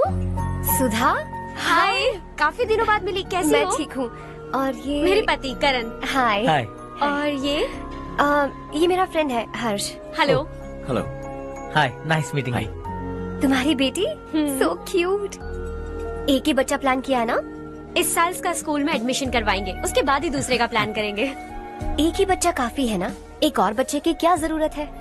सुधा।
हाय। काफी दिनों बाद मिली, कैसी
मैं
हो?
ठीक हूँ। और ये
मेरे पति करण।
हाय।
हाय।
और
ये मेरा फ्रेंड है Harsh.
Hello.
Hello.
Hi, nice meeting you.
तुम्हारी बेटी सो क्यूट। एक ही बच्चा प्लान किया है ना?
इस साल इसका स्कूल में एडमिशन करवाएंगे, उसके बाद ही दूसरे का प्लान करेंगे।
एक ही बच्चा काफी है ना? एक और बच्चे की क्या जरूरत है?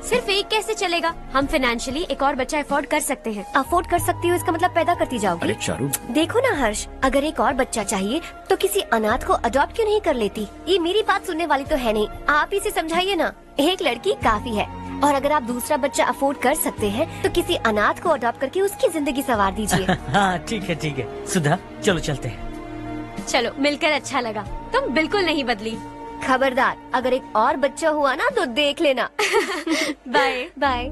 सिर्फ एक कैसे चलेगा? हम फाइनेंशियली एक और बच्चा अफोर्ड कर सकते हैं।
अफोर्ड कर सकती हो इसका मतलब पैदा करती जाओगी?
अरे चारू,
देखो ना हर्ष, अगर एक और बच्चा चाहिए तो किसी अनाथ को अडॉप्ट क्यों नहीं कर लेती? ये मेरी बात सुनने वाली तो है नहीं, आप इसे समझाइए ना। एक लड़की काफी है, और अगर आप दूसरा बच्चा अफोर्ड कर सकते हैं तो किसी अनाथ को अडॉप्ट करके उसकी जिंदगी संवार दीजिए।
हाँ ठीक है सुधा, चलो चलते हैं।
चलो, मिलकर अच्छा लगा। तुम बिल्कुल नहीं बदली।
खबरदार, अगर एक और बच्चा हुआ ना तो देख लेना।
Bye
bye.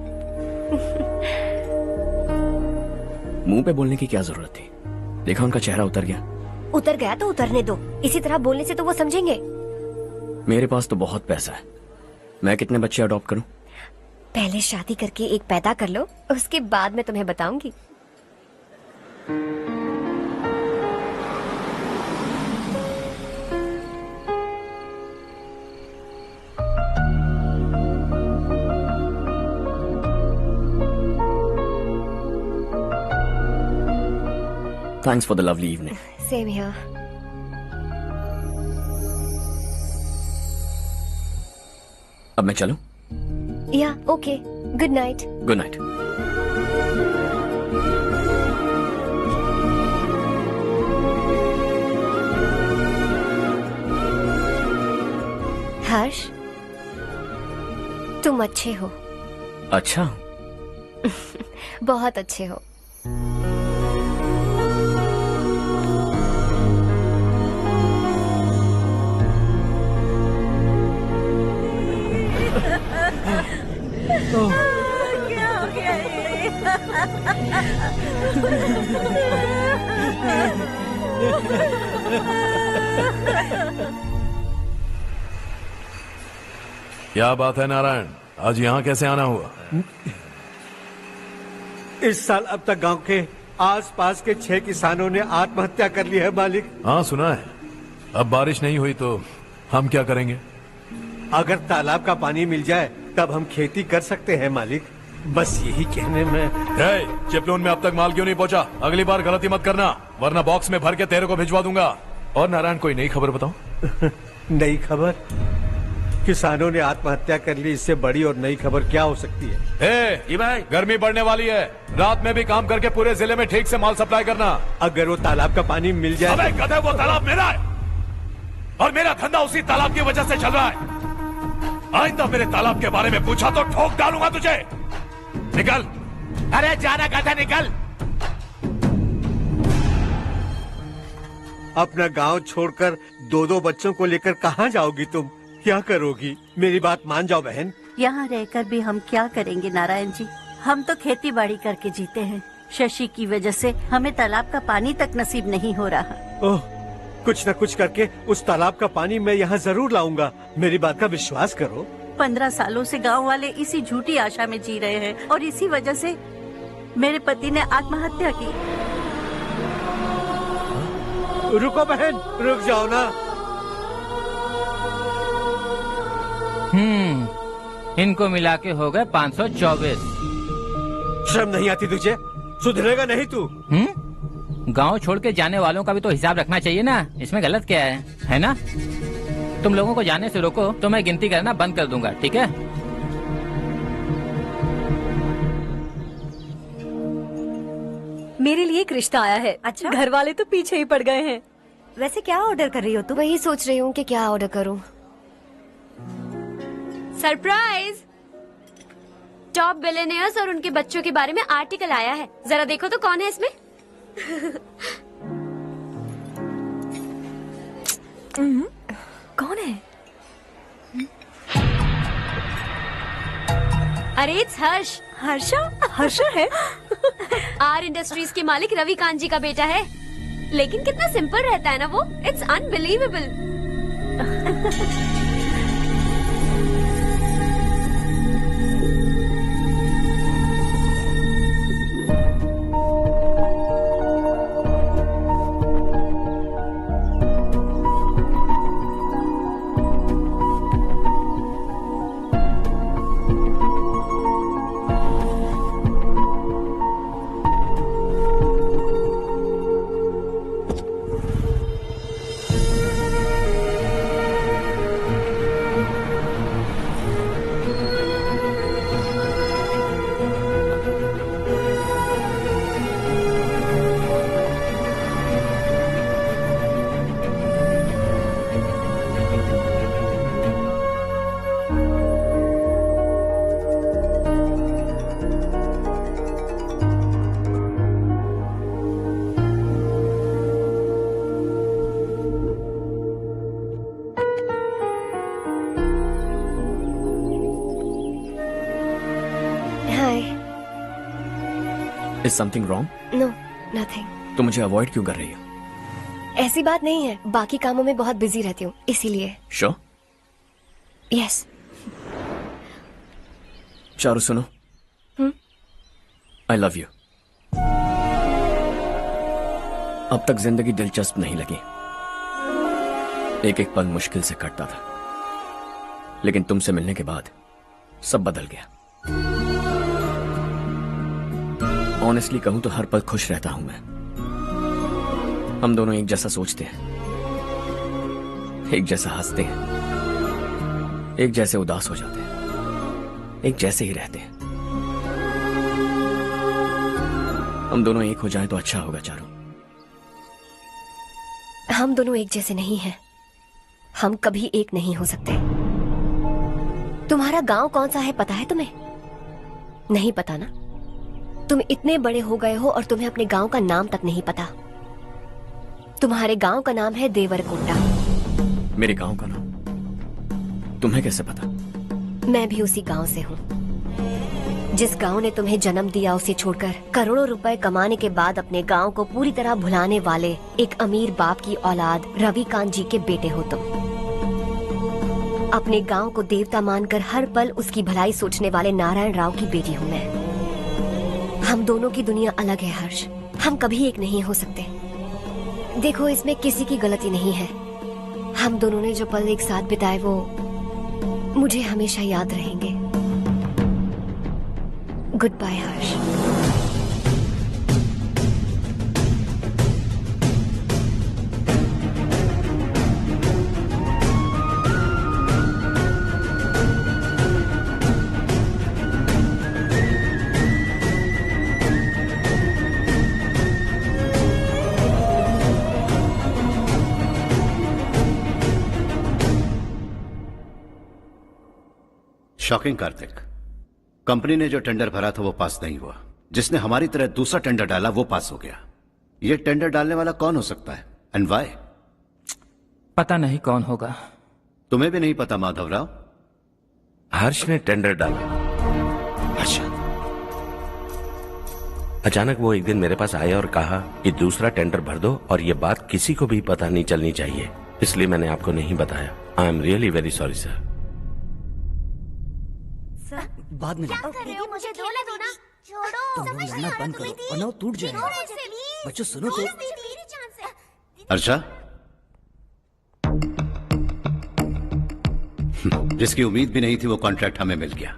मुंह पे बोलने की क्या जरूरत थी? देखा उनका चेहरा उतर गया।
उतर गया तो उतरने दो, इसी तरह बोलने से तो वो समझेंगे।
मेरे पास तो बहुत पैसा है, मैं कितने बच्चे अडॉप्ट करूं?
पहले शादी करके एक पैदा कर लो, उसके बाद मैं तुम्हें बताऊंगी।
Thanks for the lovely evening.
Same here.
अब मैं चलूं?
Yeah, okay. Good night.
Good night.
हर्ष, तुम अच्छे हो।
अच्छा।
बहुत अच्छे हो।
क्या हो गया
क्या बात है नारायण, आज यहाँ कैसे आना हुआ?
इस साल अब तक गांव के आसपास के 6 किसानों ने आत्महत्या कर ली है मालिक।
हाँ सुना है। अब बारिश नहीं हुई तो हम क्या करेंगे?
अगर तालाब का पानी मिल जाए तब हम खेती कर सकते हैं मालिक। बस यही कहने में।
चिपलून में अब तक माल क्यों नहीं पहुंचा? अगली बार गलती मत करना, वरना बॉक्स में भर के तेरे को भिजवा दूंगा। और नारायण, कोई नई खबर बताओ।
नई खबर? किसानों ने आत्महत्या कर ली, इससे बड़ी और नई खबर क्या हो सकती है?
ये भाई, गर्मी बढ़ने वाली है, रात में भी काम करके पूरे जिले में ठीक से माल सप्लाई करना।
अगर वो तालाब का पानी मिल जाए।
अबे गधे, वो तालाब मेरा है और मेरा धंधा उसी तालाब की वजह से चल रहा है। आइंदा मेरे तालाब के बारे में पूछा तो ठोक डालूंगा तुझे। निकल। अरे जाना गधा, निकल।
अपना गांव छोड़कर 2-2 बच्चों को लेकर कहाँ जाओगी तुम? क्या करोगी? मेरी बात मान जाओ बहन।
यहाँ रहकर भी हम क्या करेंगे नारायण जी? हम तो खेती बाड़ी करके जीते हैं। शशि की वजह से हमें तालाब का पानी तक नसीब नहीं हो रहा।
ओह, कुछ न कुछ करके उस तालाब का पानी मैं यहाँ जरूर लाऊंगा। मेरी बात का विश्वास करो।
15 सालों से गांव वाले इसी झूठी आशा में जी रहे हैं और इसी वजह से मेरे पति ने आत्महत्या की।
रुको बहन, रुक जाओ ना।
इनको मिला के हो गए 524।
शर्म नहीं आती तुझे? सुधरेगा नहीं तू?
गांव छोड़ के जाने वालों का भी तो हिसाब रखना चाहिए ना। इसमें गलत क्या है ना? तुम लोगों को जाने से रोको तो मैं गिनती करना बंद कर दूंगा, ठीक है?
मेरे लिए एक रिश्ता आया है। अच्छा, घर वाले तो पीछे ही पड़ गए हैं। वैसे क्या ऑर्डर कर रही हो तुम?
वही सोच रही हूँ कि क्या ऑर्डर करूँ।
सरप्राइज! टॉप बिलियनियर्स और उनके बच्चों के बारे में आर्टिकल आया है। जरा देखो तो कौन है इसमें।
कौन है?
अरे इट्स हर्ष।
हर्षा है?
आर इंडस्ट्रीज के मालिक रवि कांत जी का बेटा है। लेकिन कितना सिंपल रहता है ना वो। It's unbelievable.
Is something wrong?
No nothing.
तो मुझे अवॉइड क्यों कर रही हो?
ऐसी बात नहीं है, बाकी कामों में बहुत बिजी रहती हूँ इसीलिए।
Sure?
यस।
चारू सुनो। I love you. अब तक जिंदगी दिलचस्प नहीं लगी। एक एक पल मुश्किल से कटता था, लेकिन तुमसे मिलने के बाद सब बदल गया। ऑनेस्टली कहूं तो हर पल खुश रहता हूं मैं। हम दोनों एक जैसा सोचते हैं, एक जैसा हंसते हैं, एक जैसे उदास हो जाते हैं, एक जैसे ही रहते हैं। हम दोनों एक हो जाएं तो अच्छा होगा चारू।
हम दोनों एक जैसे नहीं हैं। हम कभी एक नहीं हो सकते। तुम्हारा गांव कौन सा है पता है तुम्हें? नहीं पता ना? तुम इतने बड़े हो गए हो और तुम्हें अपने गांव का नाम तक नहीं पता। तुम्हारे गांव का नाम है देवरकोटा।
मेरे गांव का नाम तुम्हें कैसे पता?
मैं भी उसी गांव से हूँ। जिस गांव ने तुम्हें जन्म दिया उसे छोड़कर करोड़ों रुपए कमाने के बाद अपने गांव को पूरी तरह भुलाने वाले एक अमीर बाप की औलाद रवि कांत जी के बेटे हो तुम। अपने गांव को देवता मानकर हर पल उसकी भलाई सोचने वाले नारायण राव की बेटी हूँ मैं। हम दोनों की दुनिया अलग है हर्ष। हम कभी एक नहीं हो सकते। देखो इसमें किसी की गलती नहीं है। हम दोनों ने जो पल एक साथ बिताए वो मुझे हमेशा याद रहेंगे। गुड बाय हर्ष।
शॉकिंग कार्तिक, कंपनी ने जो टेंडर भरा था वो पास नहीं हुआ। जिसने हमारी तरह दूसरा टेंडर डाला वो पास हो गया। ये टेंडर डालने वाला कौन हो सकता है एंड व्हाई?
पता नहीं कौन होगा।
तुम्हें भी नहीं पता माधवराव?
हर्ष ने टेंडर डाला। अच्छा। अचानक वो एक दिन मेरे पास आया और कहा कि दूसरा टेंडर भर दो और ये बात किसी को भी पता नहीं चलनी चाहिए, इसलिए मैंने आपको नहीं बताया। I am really very sorry sir.
बाद में
क्या कर रहे हो? मुझे धोने दो ना। छोड़ो।
तुम लोग लड़ना बंद करो वरना वो टूट जाएगा। बच्चों सुनो तो।
जिसकी उम्मीद भी नहीं थी वो कॉन्ट्रैक्ट हमें मिल गया,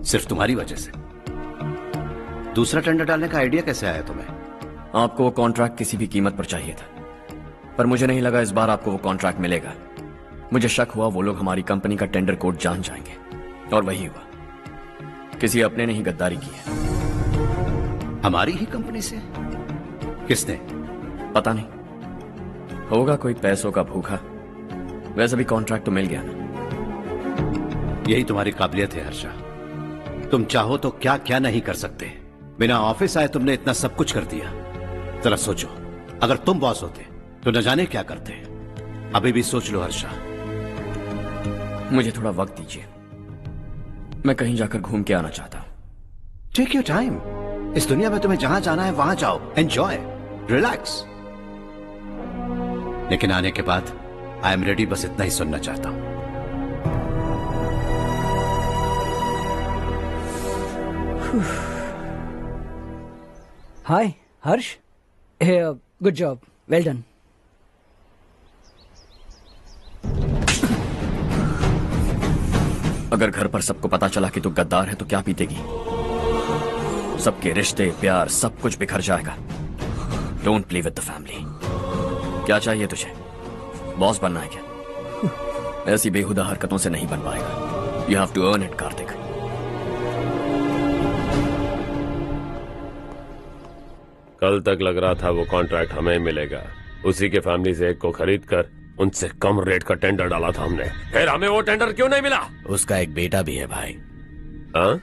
सिर्फ तुम्हारी वजह से। दूसरा टेंडर डालने का आइडिया कैसे आया तुम्हें?
आपको वो कॉन्ट्रैक्ट किसी भी कीमत पर चाहिए था, पर मुझे नहीं लगा इस बार आपको वो कॉन्ट्रैक्ट मिलेगा। मुझे शक हुआ वो लोग हमारी कंपनी का टेंडर कोड जान जाएंगे, और वही हुआ। किसी अपने ने ही गद्दारी की है।
हमारी ही कंपनी से? किसने?
पता नहीं, होगा कोई पैसों का भूखा। वैसे भी कॉन्ट्रैक्ट तो मिल गया ना।
यही तुम्हारी काबिलियत है हर्षा, तुम चाहो तो क्या क्या नहीं कर सकते। बिना ऑफिस आए तुमने इतना सब कुछ कर दिया। जरा सोचो, अगर तुम बॉस होते तो न जाने क्या करते। अभी भी सोच लो हर्षा।
मुझे थोड़ा वक्त दीजिए, मैं कहीं जाकर घूम के आना चाहता हूं।
Take your time. इस दुनिया में तुम्हें जहां जाना है वहां जाओ, एंजॉय, रिलैक्स। लेकिन आने के बाद आई एम रेडी, बस इतना ही सुनना चाहता हूं।
हाय हर्ष, गुड जॉब, वेल डन।
अगर घर पर सबको पता चला कि तू गद्दार है तो क्या पीतेगी? सबके रिश्ते, प्यार, सब कुछ बिखर जाएगा। Don't play with the family. क्या चाहिए तुझे? बॉस बनना है क्या? ऐसी बेहुदा हरकतों से नहीं बन पाएगा। You have to earn it Kartik.
कल तक लग रहा था वो कॉन्ट्रैक्ट हमें मिलेगा, उसी के फैमिली से एक को खरीद कर उनसे कम रेट का टेंडर डाला था हमने। फिर हमें वो टेंडर क्यों नहीं मिला?
उसका एक बेटा भी है भाई।
हाँ?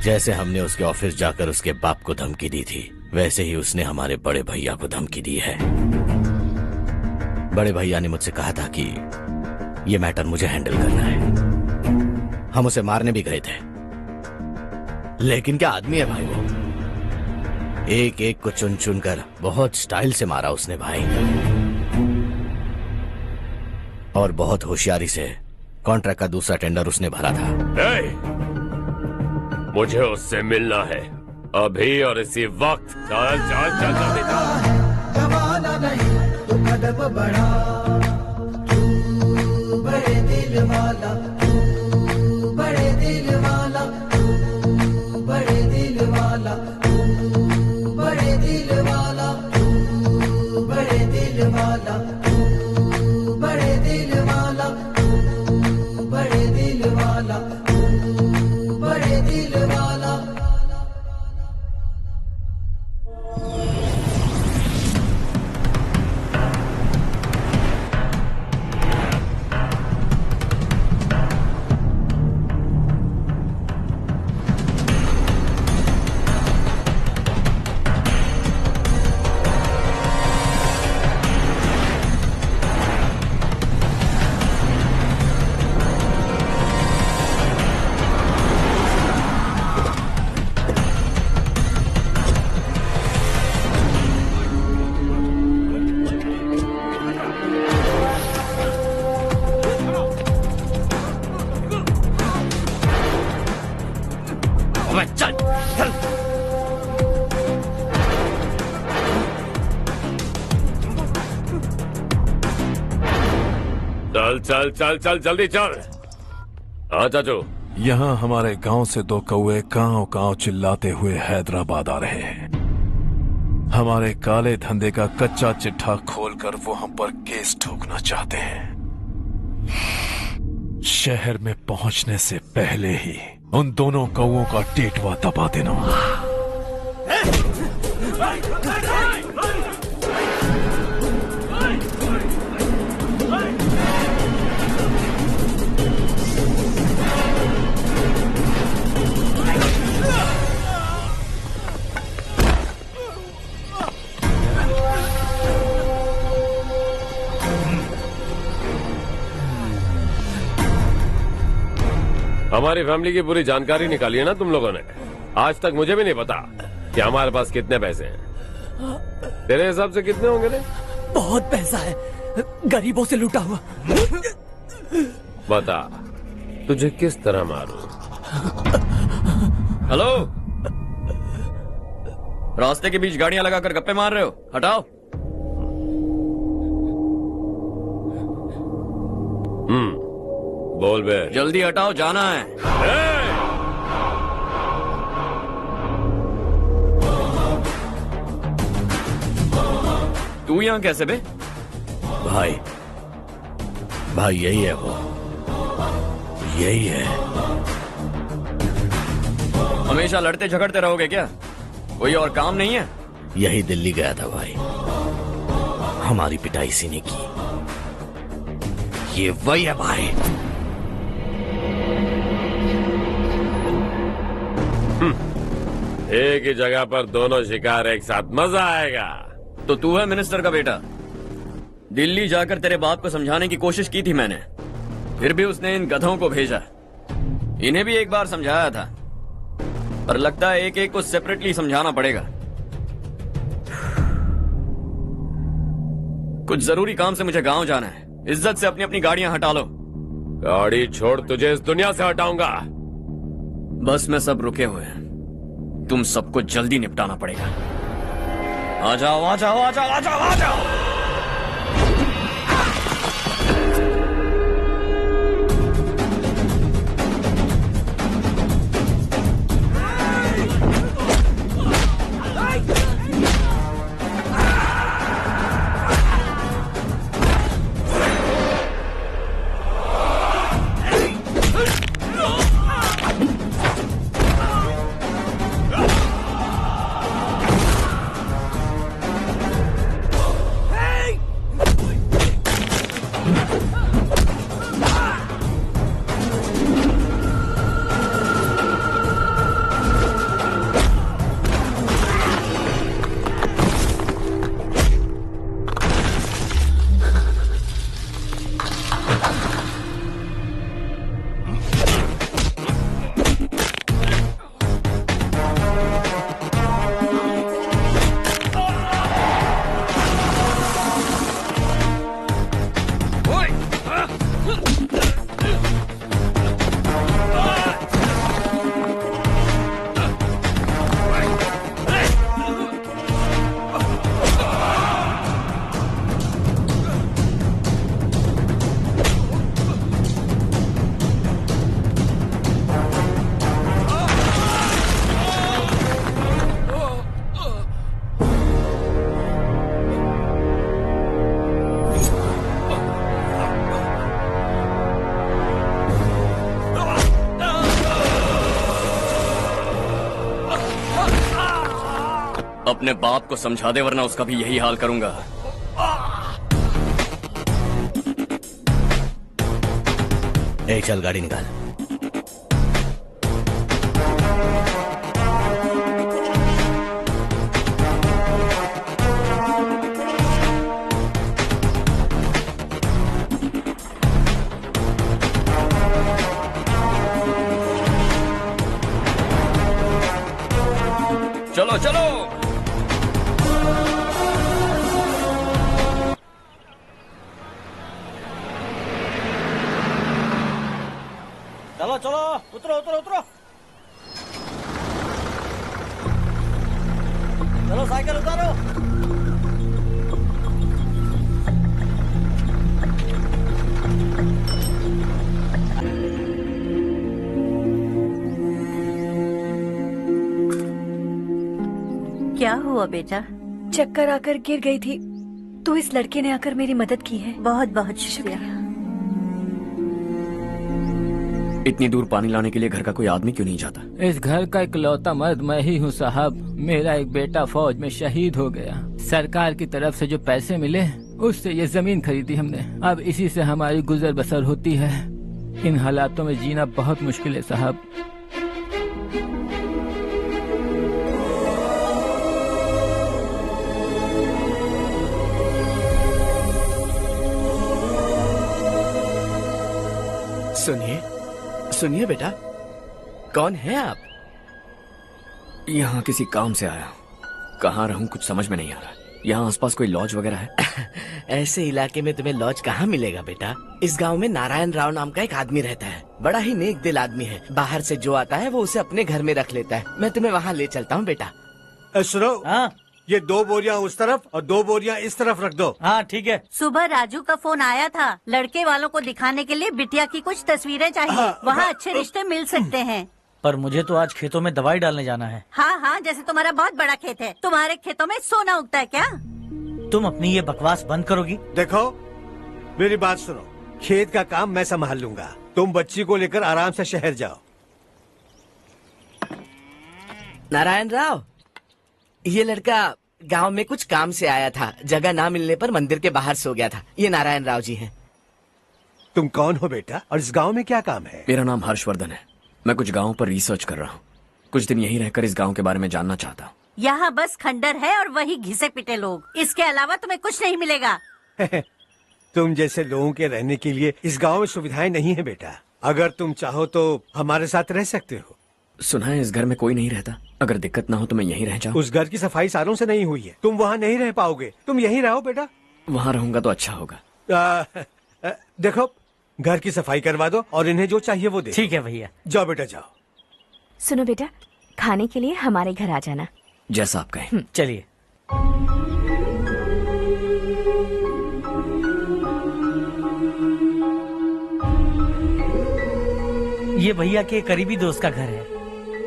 जैसे हमने उसके ऑफिस जाकर उसके बाप को धमकी दी थी, वैसे ही उसने हमारे बड़े भैया को धमकी दी है। बड़े भैया ने मुझसे कहा था कि ये मैटर मुझे हैंडल करना है। हम उसे मारने भी गए थे, लेकिन क्या आदमी है भाई वो। एक एक को चुन चुन कर बहुत स्टाइल से मारा उसने भाई, और बहुत होशियारी से कॉन्ट्रैक्ट का दूसरा टेंडर उसने भरा था।
मुझे उससे मिलना है अभी और इसी वक्त। चल चल चल जल्दी चल।
जमाना नहीं तो कदम बढ़ा, तू बड़े दिल वाला, तू बड़े दिल वाला, तू बड़े दिल वाला, तू बड़े दिल वाला, तू बड़े दिल वाला, तू बड़े दिल वाला, तू बड़े दिल वाला, तू बड़े दिल वाला।
चल चल चल चल जल्दी चल। हाँ चाचू।
यहाँ हमारे गांव से दो कौवे कांव कांव चिल्लाते हुए हैदराबाद आ रहे हैं। हमारे काले धंधे का कच्चा चिट्ठा खोलकर वो हम पर केस ठोकना चाहते हैं। शहर में पहुंचने से पहले ही उन दोनों कौवों का टेटवा दबा देना।
हमारी फैमिली की पूरी जानकारी निकाली है ना तुम लोगों ने। आज तक मुझे भी नहीं पता कि हमारे पास कितने पैसे हैं। तेरे हिसाब से कितने होंगे रे?
बहुत पैसा है, गरीबों से लूटा हुआ।
बता तुझे किस तरह मारूं?
हेलो, रास्ते के बीच गाड़ियां लगाकर गप्पे मार रहे हो? हटाओ।
बोल बे।
जल्दी हटाओ, जाना है। तू यहाँ कैसे बे?
भाई यही है वो, यही है।
हमेशा लड़ते झगड़ते रहोगे क्या? कोई और काम नहीं है?
यही दिल्ली गया था भाई, हमारी पिटाई इसी ने की। ये वही है भाई।
एक ही जगह पर दोनों शिकार एक साथ, मजा आएगा।
तो तू है मिनिस्टर का बेटा? दिल्ली जाकर तेरे बाप को समझाने की कोशिश की थी मैंने, फिर भी उसने इन गधों को भेजा। इन्हें भी एक बार समझाया था, पर लगता है एक एक को सेपरेटली समझाना पड़ेगा। कुछ जरूरी काम से मुझे गांव जाना है। इज्जत से अपनी अपनी गाड़ियां हटा लो।
गाड़ी छोड़, तुझे इस दुनिया से हटाऊंगा।
बस में सब रुके हुए हैं, तुम सबको जल्दी निपटाना पड़ेगा। आ जाओ आ जाओ आ जाओ आ जाओ आ जाओ। अपने बाप को समझा दे, वरना उसका भी यही हाल करूंगा।
एक चल गाड़ी निकाल।
चलो चलो।
चलो चलो, उतरो उतरो उतरो। चलो साइकिल उतारो।
क्या हुआ बेटा?
चक्कर आकर गिर गई थी, तो इस लड़के ने आकर मेरी मदद की है।
बहुत बहुत शुक्रिया।
इतनी दूर पानी लाने के लिए घर का कोई आदमी क्यों नहीं जाता?
इस घर का इकलौता मर्द मैं ही हूँ साहब। मेरा एक बेटा फौज में शहीद हो गया। सरकार की तरफ से जो पैसे मिले उससे ये जमीन खरीदी हमने। अब इसी से हमारी गुजर बसर होती है। इन हालातों में जीना बहुत मुश्किल है साहब।
सुनिए सुनिए बेटा, कौन है आप?
यहाँ किसी काम से आया हूँ। कहाँ रहूँ कुछ समझ में नहीं आ रहा। यहाँ आसपास कोई लॉज वगैरह है?
ऐसे इलाके में तुम्हें लॉज कहाँ मिलेगा बेटा? इस गांव में नारायण राव नाम का एक आदमी रहता है। बड़ा ही नेक दिल आदमी है। बाहर से जो आता है वो उसे अपने घर में रख लेता है। मैं तुम्हें वहाँ ले चलता हूँ बेटा।
सुनो, ये 2 बोरियां उस तरफ और 2 बोरियां इस तरफ रख दो।
हाँ ठीक है।
सुबह राजू का फोन आया था, लड़के वालों को दिखाने के लिए बिटिया की कुछ तस्वीरें चाहिए। वहाँ अच्छे रिश्ते मिल सकते हैं।
पर मुझे तो आज खेतों में दवाई डालने जाना है।
हाँ हाँ, जैसे तुम्हारा बहुत बड़ा खेत है, तुम्हारे खेतों में सोना उगता है क्या?
तुम अपनी ये बकवास बंद करोगी?
देखो मेरी बात सुनो, खेत का काम मैं संभाल लूंगा, तुम बच्ची को लेकर आराम से शहर जाओ।
नारायण राव, ये लड़का गांव में कुछ काम से आया था, जगह ना मिलने पर मंदिर के बाहर सो गया था। ये नारायण राव जी हैं।
तुम कौन हो बेटा और इस गांव में क्या काम है?
मेरा नाम हर्षवर्धन है। मैं कुछ गाँव पर रिसर्च कर रहा हूँ। कुछ दिन यहीं रहकर इस गाँव के बारे में जानना चाहता हूँ।
यहाँ बस खंडर है और वही घिसे पिटे लोग, इसके अलावा तुम्हें कुछ नहीं मिलेगा।
तुम जैसे लोगों के रहने के लिए इस गांव में सुविधाएं नहीं है बेटा। अगर तुम चाहो तो हमारे साथ रह सकते हो।
सुना है इस घर में कोई नहीं रहता, अगर दिक्कत ना हो तो मैं यहीं रह जाऊं।
उस घर की सफाई सालों से नहीं हुई है, तुम वहाँ नहीं रह पाओगे। तुम यहीं रहो बेटा।
वहाँ रहूंगा तो अच्छा होगा।
देखो घर की सफाई करवा दो और इन्हें जो चाहिए वो दे।
ठीक है भैया।
जाओ बेटा जाओ।
सुनो बेटा, खाने के लिए हमारे घर आ जाना।
जैसा आप कहें।
चलिए। ये भैया के करीबी दोस्त का घर है।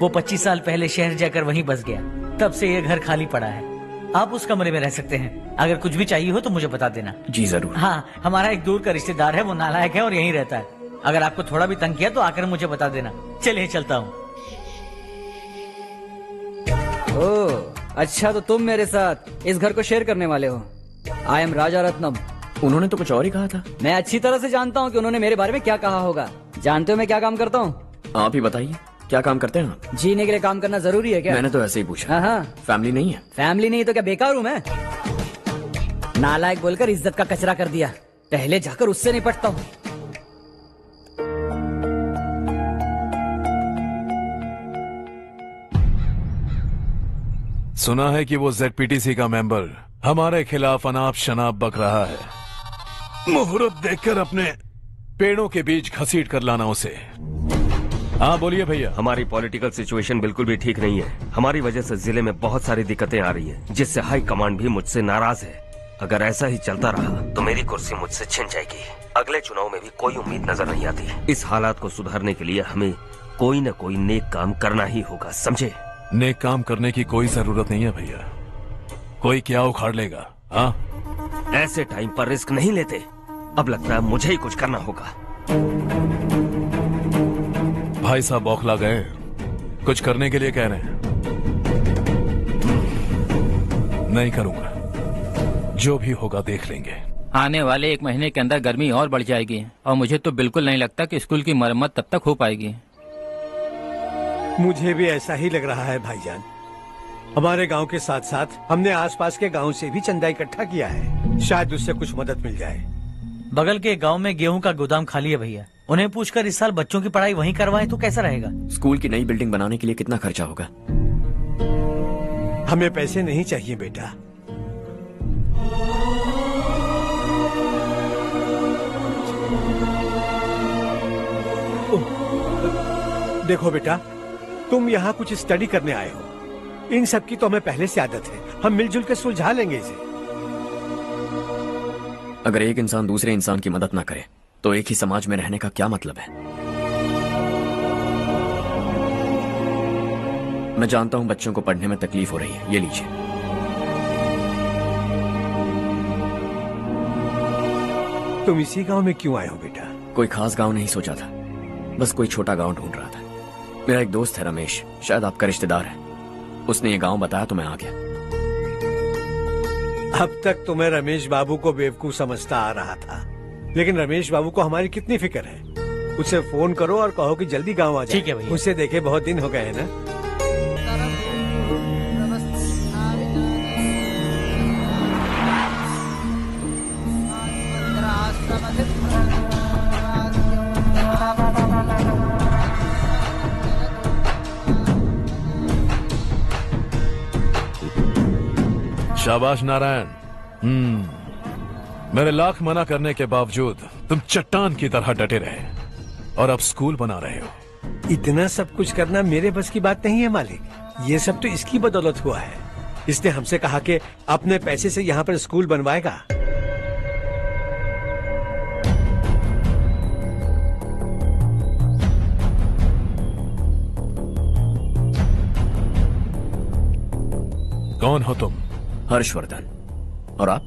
वो 25 साल पहले शहर जाकर वहीं बस गया, तब से ये घर खाली पड़ा है। आप उस कमरे में रह सकते हैं। अगर कुछ भी चाहिए हो तो मुझे बता देना।
जी जरूर।
हाँ, हमारा एक दूर का रिश्तेदार है, वो नालायक है और यहीं रहता है। अगर आपको थोड़ा भी तंग किया तो आकर मुझे बता देना। चलिए चलता हूँ।
ओह अच्छा, तो तुम मेरे साथ इस घर को शेयर करने वाले हो। आई एम राजा रत्नम।
उन्होंने तो कुछ और ही कहा था।
मैं अच्छी तरह से जानता हूँ कि उन्होंने मेरे बारे में क्या कहा होगा। जानते हो मैं क्या काम करता हूँ?
आप ही बताइए, क्या काम करते हैं आप?
जीने के लिए काम करना जरूरी है क्या?
मैंने तो ऐसे ही पूछा।
हाँ।
फैमिली नहीं है?
फैमिली नहीं तो क्या बेकार हूँ मैं? नालायक बोलकर इज्जत का कचरा कर दिया। पहले जाकर उससे निपटता हूँ।
सुना है कि वो ZPTC का मेंबर हमारे खिलाफ अनाप शनाप बक रहा है। मुहूर्त देखकर अपने पेड़ों के बीच घसीट कर लाना उसे। हाँ बोलिए भैया।
हमारी पॉलिटिकल सिचुएशन बिल्कुल भी ठीक नहीं है। हमारी वजह से जिले में बहुत सारी दिक्कतें आ रही हैं, जिससे हाई कमांड भी मुझसे नाराज है। अगर ऐसा ही चलता रहा तो मेरी कुर्सी मुझसे छिन जाएगी। अगले चुनाव में भी कोई उम्मीद नजर नहीं आती। इस हालात को सुधारने के लिए हमें कोई न कोई नेक काम करना ही होगा, समझे?
नेक काम करने की कोई जरूरत नहीं है भैया। कोई क्या उखाड़ लेगा? हाँ,
ऐसे टाइम पर रिस्क नहीं लेते। अब लगता है मुझे ही कुछ करना होगा।
भाई साहब बौखला गए, कुछ करने के लिए कह रहे हैं। नहीं करूंगा, जो भी होगा देख लेंगे।
आने वाले 1 महीने के अंदर गर्मी और बढ़ जाएगी और मुझे तो बिल्कुल नहीं लगता कि स्कूल की मरम्मत तब तक हो पाएगी।
मुझे भी ऐसा ही लग रहा है भाईजान। हमारे गांव के साथ साथ हमने आसपास के गांव से भी चंदा इकट्ठा किया है, शायद उससे कुछ मदद मिल जाए।
बगल के गांव में गेहूं का गोदाम खाली है भैया। उन्हें पूछकर इस साल बच्चों की पढ़ाई वहीं करवाएं तो कैसा रहेगा?
स्कूल की नई बिल्डिंग बनाने के लिए कितना खर्चा होगा?
हमें पैसे नहीं चाहिए बेटा। देखो बेटा, तुम यहाँ कुछ स्टडी करने आए हो। इन सब की तो हमें पहले से आदत है। हम मिलजुल के सुलझा लेंगे इसे।
अगर एक इंसान दूसरे इंसान की मदद ना करे तो एक ही समाज में रहने का क्या मतलब है? मैं जानता हूं बच्चों को पढ़ने में तकलीफ हो रही है, ये लीजिए।
तुम इसी गांव में क्यों आए हो बेटा?
कोई खास गांव नहीं सोचा था, बस कोई छोटा गांव ढूंढ रहा था। मेरा एक दोस्त है रमेश, शायद आपका रिश्तेदार है। उसने ये गांव बताया तो मैं आ गया।
अब तक तो मैं रमेश बाबू को बेवकूफ समझता आ रहा था, लेकिन रमेश बाबू को हमारी कितनी फिक्र है। उसे फोन करो और कहो कि जल्दी गांव आ जाए।
ठीक है भैया।
उसे देखे बहुत दिन हो गए हैं ना।
शाबाश नारायण। मेरे लाख मना करने के बावजूद तुम चट्टान की तरह डटे रहे और अब स्कूल बना रहे हो।
इतना सब कुछ करना मेरे बस की बात नहीं है मालिक। ये सब तो इसकी बदौलत हुआ है। इसने हमसे कहा कि अपने पैसे से यहाँ पर स्कूल बनवाएगा।
कौन हो तुम?
हर्षवर्धन। और आप?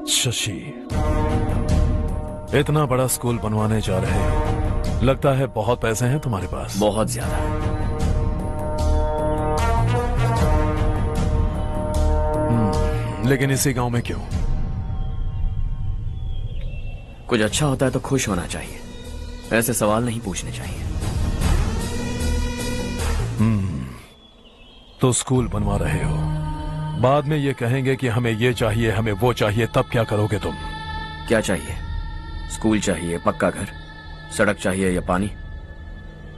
शशि। इतना बड़ा स्कूल बनवाने जा रहे हो, लगता है बहुत पैसे हैं तुम्हारे पास।
बहुत ज्यादा।
लेकिन इसी गांव में क्यों?
कुछ अच्छा होता है तो खुश होना चाहिए, ऐसे सवाल नहीं पूछने चाहिए।
तो स्कूल बनवा रहे हो, बाद में ये कहेंगे कि हमें ये चाहिए, हमें वो चाहिए, तब क्या करोगे तुम?
क्या चाहिए? स्कूल चाहिए, पक्का घर, सड़क चाहिए या पानी,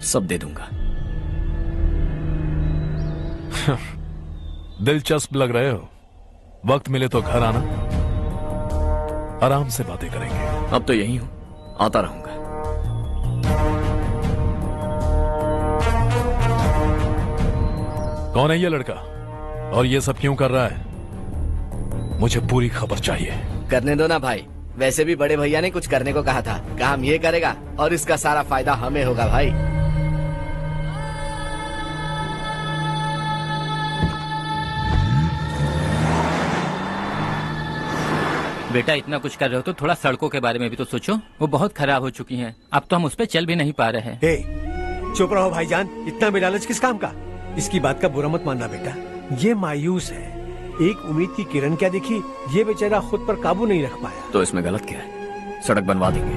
सब दे दूंगा।
दिलचस्प लग रहे हो। वक्त मिले तो घर आना, आराम से बातें करेंगे।
अब तो यही हूं, आता रहूंगा।
कौन है ये लड़का और ये सब क्यों कर रहा है? मुझे पूरी खबर चाहिए।
करने दो ना भाई, वैसे भी बड़े भैया ने कुछ करने को कहा था, काम ये करेगा और इसका सारा फायदा हमें होगा भाई।
बेटा इतना कुछ कर रहे हो तो थोड़ा सड़कों के बारे में भी तो सोचो, वो बहुत खराब हो चुकी हैं। अब तो हम उस पर चल भी नहीं पा रहे हैं।
चुप रहो भाईजान, इतना बेलालच किस काम का? इसकी बात का बुरा मत मानना बेटा, ये मायूस है। एक उम्मीद की किरण क्या दिखी, ये बेचारा खुद पर काबू नहीं रख पाया।
तो इसमें गलत क्या है? सड़क बनवा देंगे।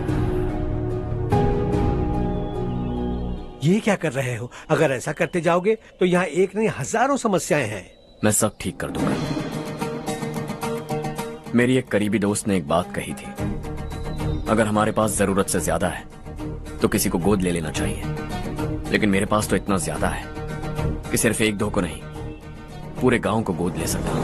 ये क्या कर रहे हो? अगर ऐसा करते जाओगे तो यहाँ एक नहीं हजारों समस्याएं हैं।
मैं सब ठीक कर दूंगा। मेरी एक करीबी दोस्त ने एक बात कही थी, अगर हमारे पास जरूरत से ज्यादा है तो किसी को गोद ले लेना चाहिए। लेकिन मेरे पास तो इतना ज्यादा है कि सिर्फ एक दो को नहीं, पूरे गांव को गोद ले सकता हूं।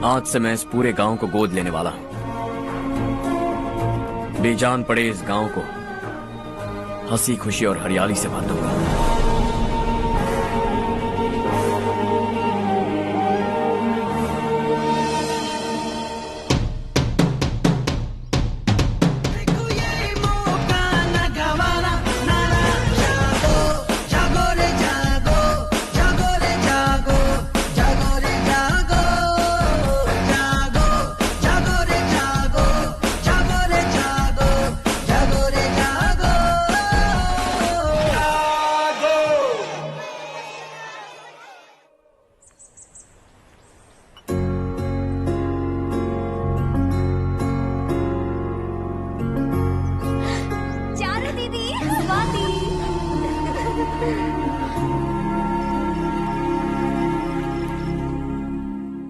आज से मैं इस पूरे गांव को गोद लेने वाला हूं। बेजान पड़े इस गांव को हंसी खुशी और हरियाली से बांधूंगा।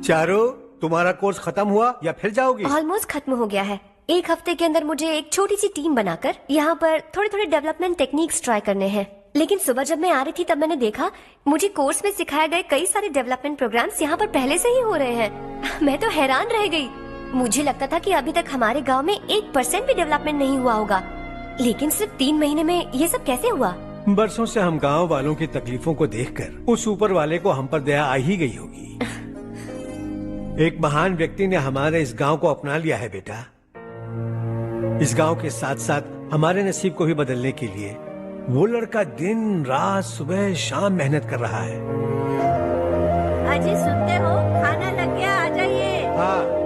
चारो, तुम्हारा कोर्स खत्म हुआ या फिर जाओगी?
ऑलमोस्ट खत्म हो गया है। एक हफ्ते के अंदर मुझे एक छोटी सी टीम बनाकर यहाँ पर थोड़े थोड़े डेवलपमेंट टेक्निक्स ट्राई करने हैं। लेकिन सुबह जब मैं आ रही थी तब मैंने देखा मुझे कोर्स में सिखाए गए कई सारे डेवलपमेंट प्रोग्राम्स यहाँ पर पहले से ही हो रहे हैं। मैं तो हैरान रह गई। मुझे लगता था कि अभी तक हमारे गाँव में 1% भी डेवलपमेंट नहीं हुआ होगा, लेकिन सिर्फ 3 महीने में ये सब कैसे हुआ?
बरसों से हम गांव वालों की तकलीफों को देखकर उस ऊपर वाले को हम पर दया आ ही गई होगी। एक महान व्यक्ति ने हमारे इस गांव को अपना लिया है बेटा। इस गांव के साथ साथ हमारे नसीब को भी बदलने के लिए वो लड़का दिन रात सुबह शाम मेहनत कर रहा है।
अजी सुनते हो, खाना लग गया, आ जाइए।
हाँ।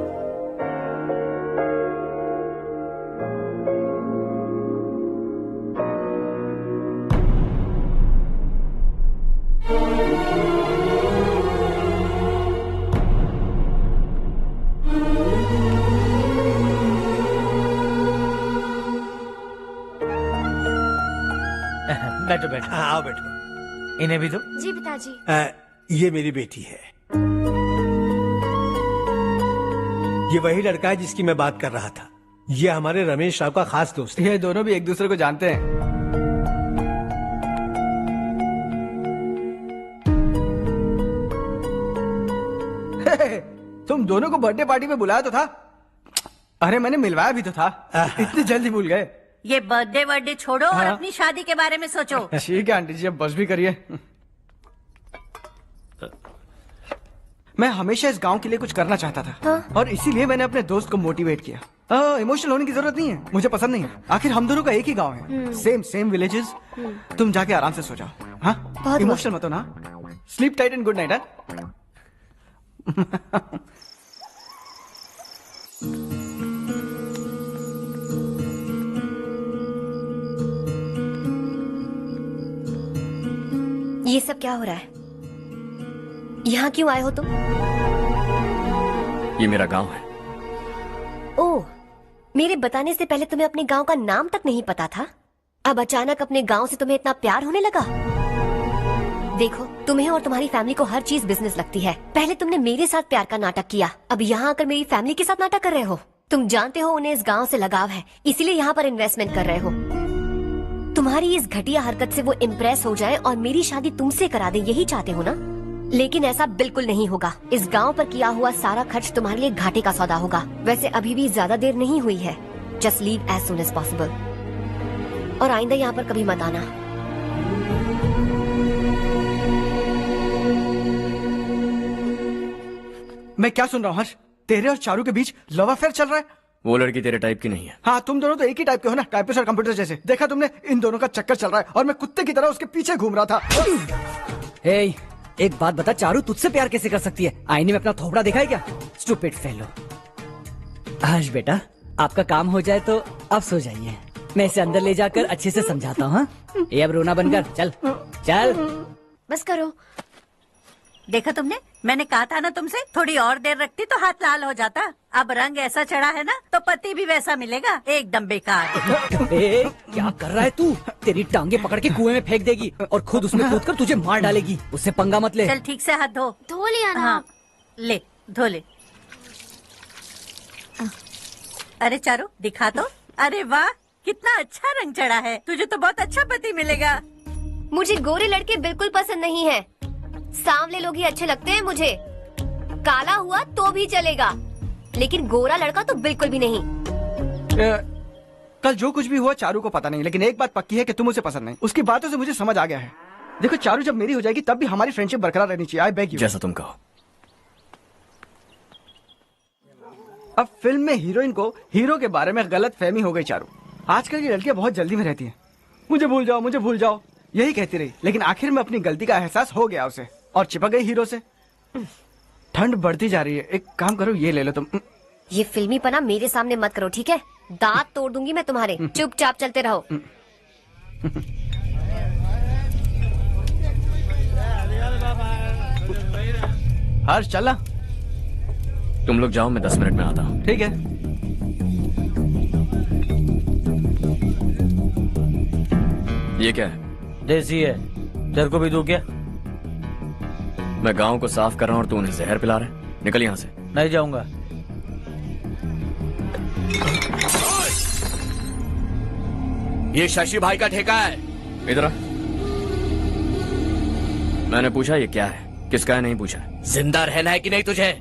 बैठो बैठो।
आओ बैठो।
इन्हें भी दो।
जी पिताजी।
ये मेरी बेटी है। ये वही लड़का है जिसकी मैं बात कर रहा था। ये हमारे रमेश राव का खास दोस्त है।
ये दोनों भी एक दूसरे को जानते हैं। तुम दोनों को बर्थडे पार्टी में बुलाया तो था, अरे मैंने मिलवाया भी तो था, इतनी जल्दी भूल गए।
ये बर्थडे छोड़ो और अपनी शादी के बारे में सोचो।
ठीक है आंटी जी, अब बस भी करिए। मैं हमेशा इस गांव के लिए कुछ करना चाहता था और इसीलिए मैंने अपने दोस्त को मोटिवेट किया। इमोशनल होने की जरूरत नहीं है, मुझे पसंद नहीं है। आखिर हम दोनों का एक ही गांव है, सेम विलेजेस। तुम जाके आराम से सो जाओ। हाँ, इमोशनल मत हो ना। Sleep tight and good night.
ये सब क्या हो रहा है? यहाँ क्यों आए हो तुम?
ये मेरा गांव है।
ओह, मेरे बताने से पहले तुम्हें अपने गांव का नाम तक नहीं पता था? अब अचानक अपने गांव से तुम्हें इतना प्यार होने लगा? देखो, तुम्हें और तुम्हारी फैमिली को हर चीज बिजनेस लगती है। पहले तुमने मेरे साथ प्यार का नाटक किया, अब यहाँ आकर मेरी फैमिली के साथ नाटक कर रहे हो। तुम जानते हो उन्हें इस गांव से लगाव है, इसीलिए यहाँ पर इन्वेस्टमेंट कर रहे हो। तुम्हारी इस घटिया हरकत से वो इम्प्रेस हो जाए और मेरी शादी तुमसे करा दे, यही चाहते हो ना? लेकिन ऐसा बिल्कुल नहीं होगा। इस गांव पर किया हुआ सारा खर्च तुम्हारे लिए घाटे का सौदा होगा। वैसे अभी भी ज्यादा देर नहीं हुई है। Just leave as soon as possible और आइंदा यहाँ पर कभी मत आना।
मैं क्या सुन रहा हूँ हर्ष? तेरे और चारू के बीच लव अफेयर चल रहा है?
वो लड़की तेरे टाइप की नहीं है।
हाँ, तुम दोनों तो एक ही टाइप के हो ना, टाइपिस्ट और कंप्यूटर जैसे। देखा तुमने, इन दोनों का चक्कर चल रहा है और मैं कुत्ते की तरह उसके पीछे घूम रहा था।
हे, एक बात बता, चारू तुझसे प्यार कैसे कर सकती है? आईने में अपना थोबड़ा देखा है क्या? Stupid fellow. हर्ष बेटा, आपका काम हो जाए तो आप सो जाइए। मैं इसे अंदर ले जाकर अच्छे से समझाता हूँ। ये अब रोना बनकर चल चल।
बस करो।
देखा तुमने, मैंने कहा था ना तुमसे, थोड़ी और देर रखती तो हाथ लाल हो जाता। अब रंग ऐसा चढ़ा है ना तो पति भी वैसा मिलेगा, एकदम बेकार।
ए, क्या कर रहा है तू? तेरी टांगे पकड़ के कुएं में फेंक देगी और खुद उसमें कूदकर तुझे मार डालेगी। उससे पंगा मत ले।
चल ठीक से हाथ धो लिया ना? हाँ, ले धो ले। अरे चारू दिखा तो। अरे वाह, कितना अच्छा रंग चढ़ा है। तुझे तो बहुत अच्छा पति मिलेगा।
मुझे गोरे लड़के बिल्कुल पसंद नहीं है। सांवले लोग ही अच्छे लगते हैं मुझे। काला हुआ तो भी चलेगा, लेकिन गोरा लड़का तो बिल्कुल भी नहीं।
कल जो कुछ भी हुआ चारू को पता नहीं, लेकिन एक बात पक्की है कि तुम उसे पसंद नहीं। उसकी बातों से मुझे समझ आ गया है। देखो चारू जब मेरी हो जाएगी तब भी हमारी फ्रेंडशिप बरकरार रहनी चाहिए। I beg you.
जैसा तुम कहो।
अब फिल्म में हीरोइन को हीरो के बारे में गलत फहमी हो गई चारू। आजकल की लड़कियां बहुत जल्दी में रहती हैं। मुझे भूल जाओ, मुझे भूल जाओ, यही कहती रही। लेकिन आखिर में अपनी गलती का एहसास हो गया उसे और चिपक गई हीरो से। ठंड बढ़ती जा रही है, एक काम करो, ये ले लो तुम।
ये फिल्मी पना मेरे सामने मत करो, ठीक है? दांत तोड़ दूंगी मैं तुम्हारे। चुपचाप चलते रहो।
हर्ष चला।
तुम लोग जाओ, मैं 10 मिनट में आता हूँ।
ठीक है।
ये क्या है?
देसी है। तेरे को भी दूं क्या?
मैं गांव को साफ कर रहा हूँ और तू उन्हें जहर पिला रहा है। निकल यहाँ से।
नहीं जाऊंगा।
ये शशि भाई का ठेका है।
इधर आ। मैंने पूछा ये क्या है, किसका है, नहीं पूछा।
जिंदा रहना है कि नहीं तुझे?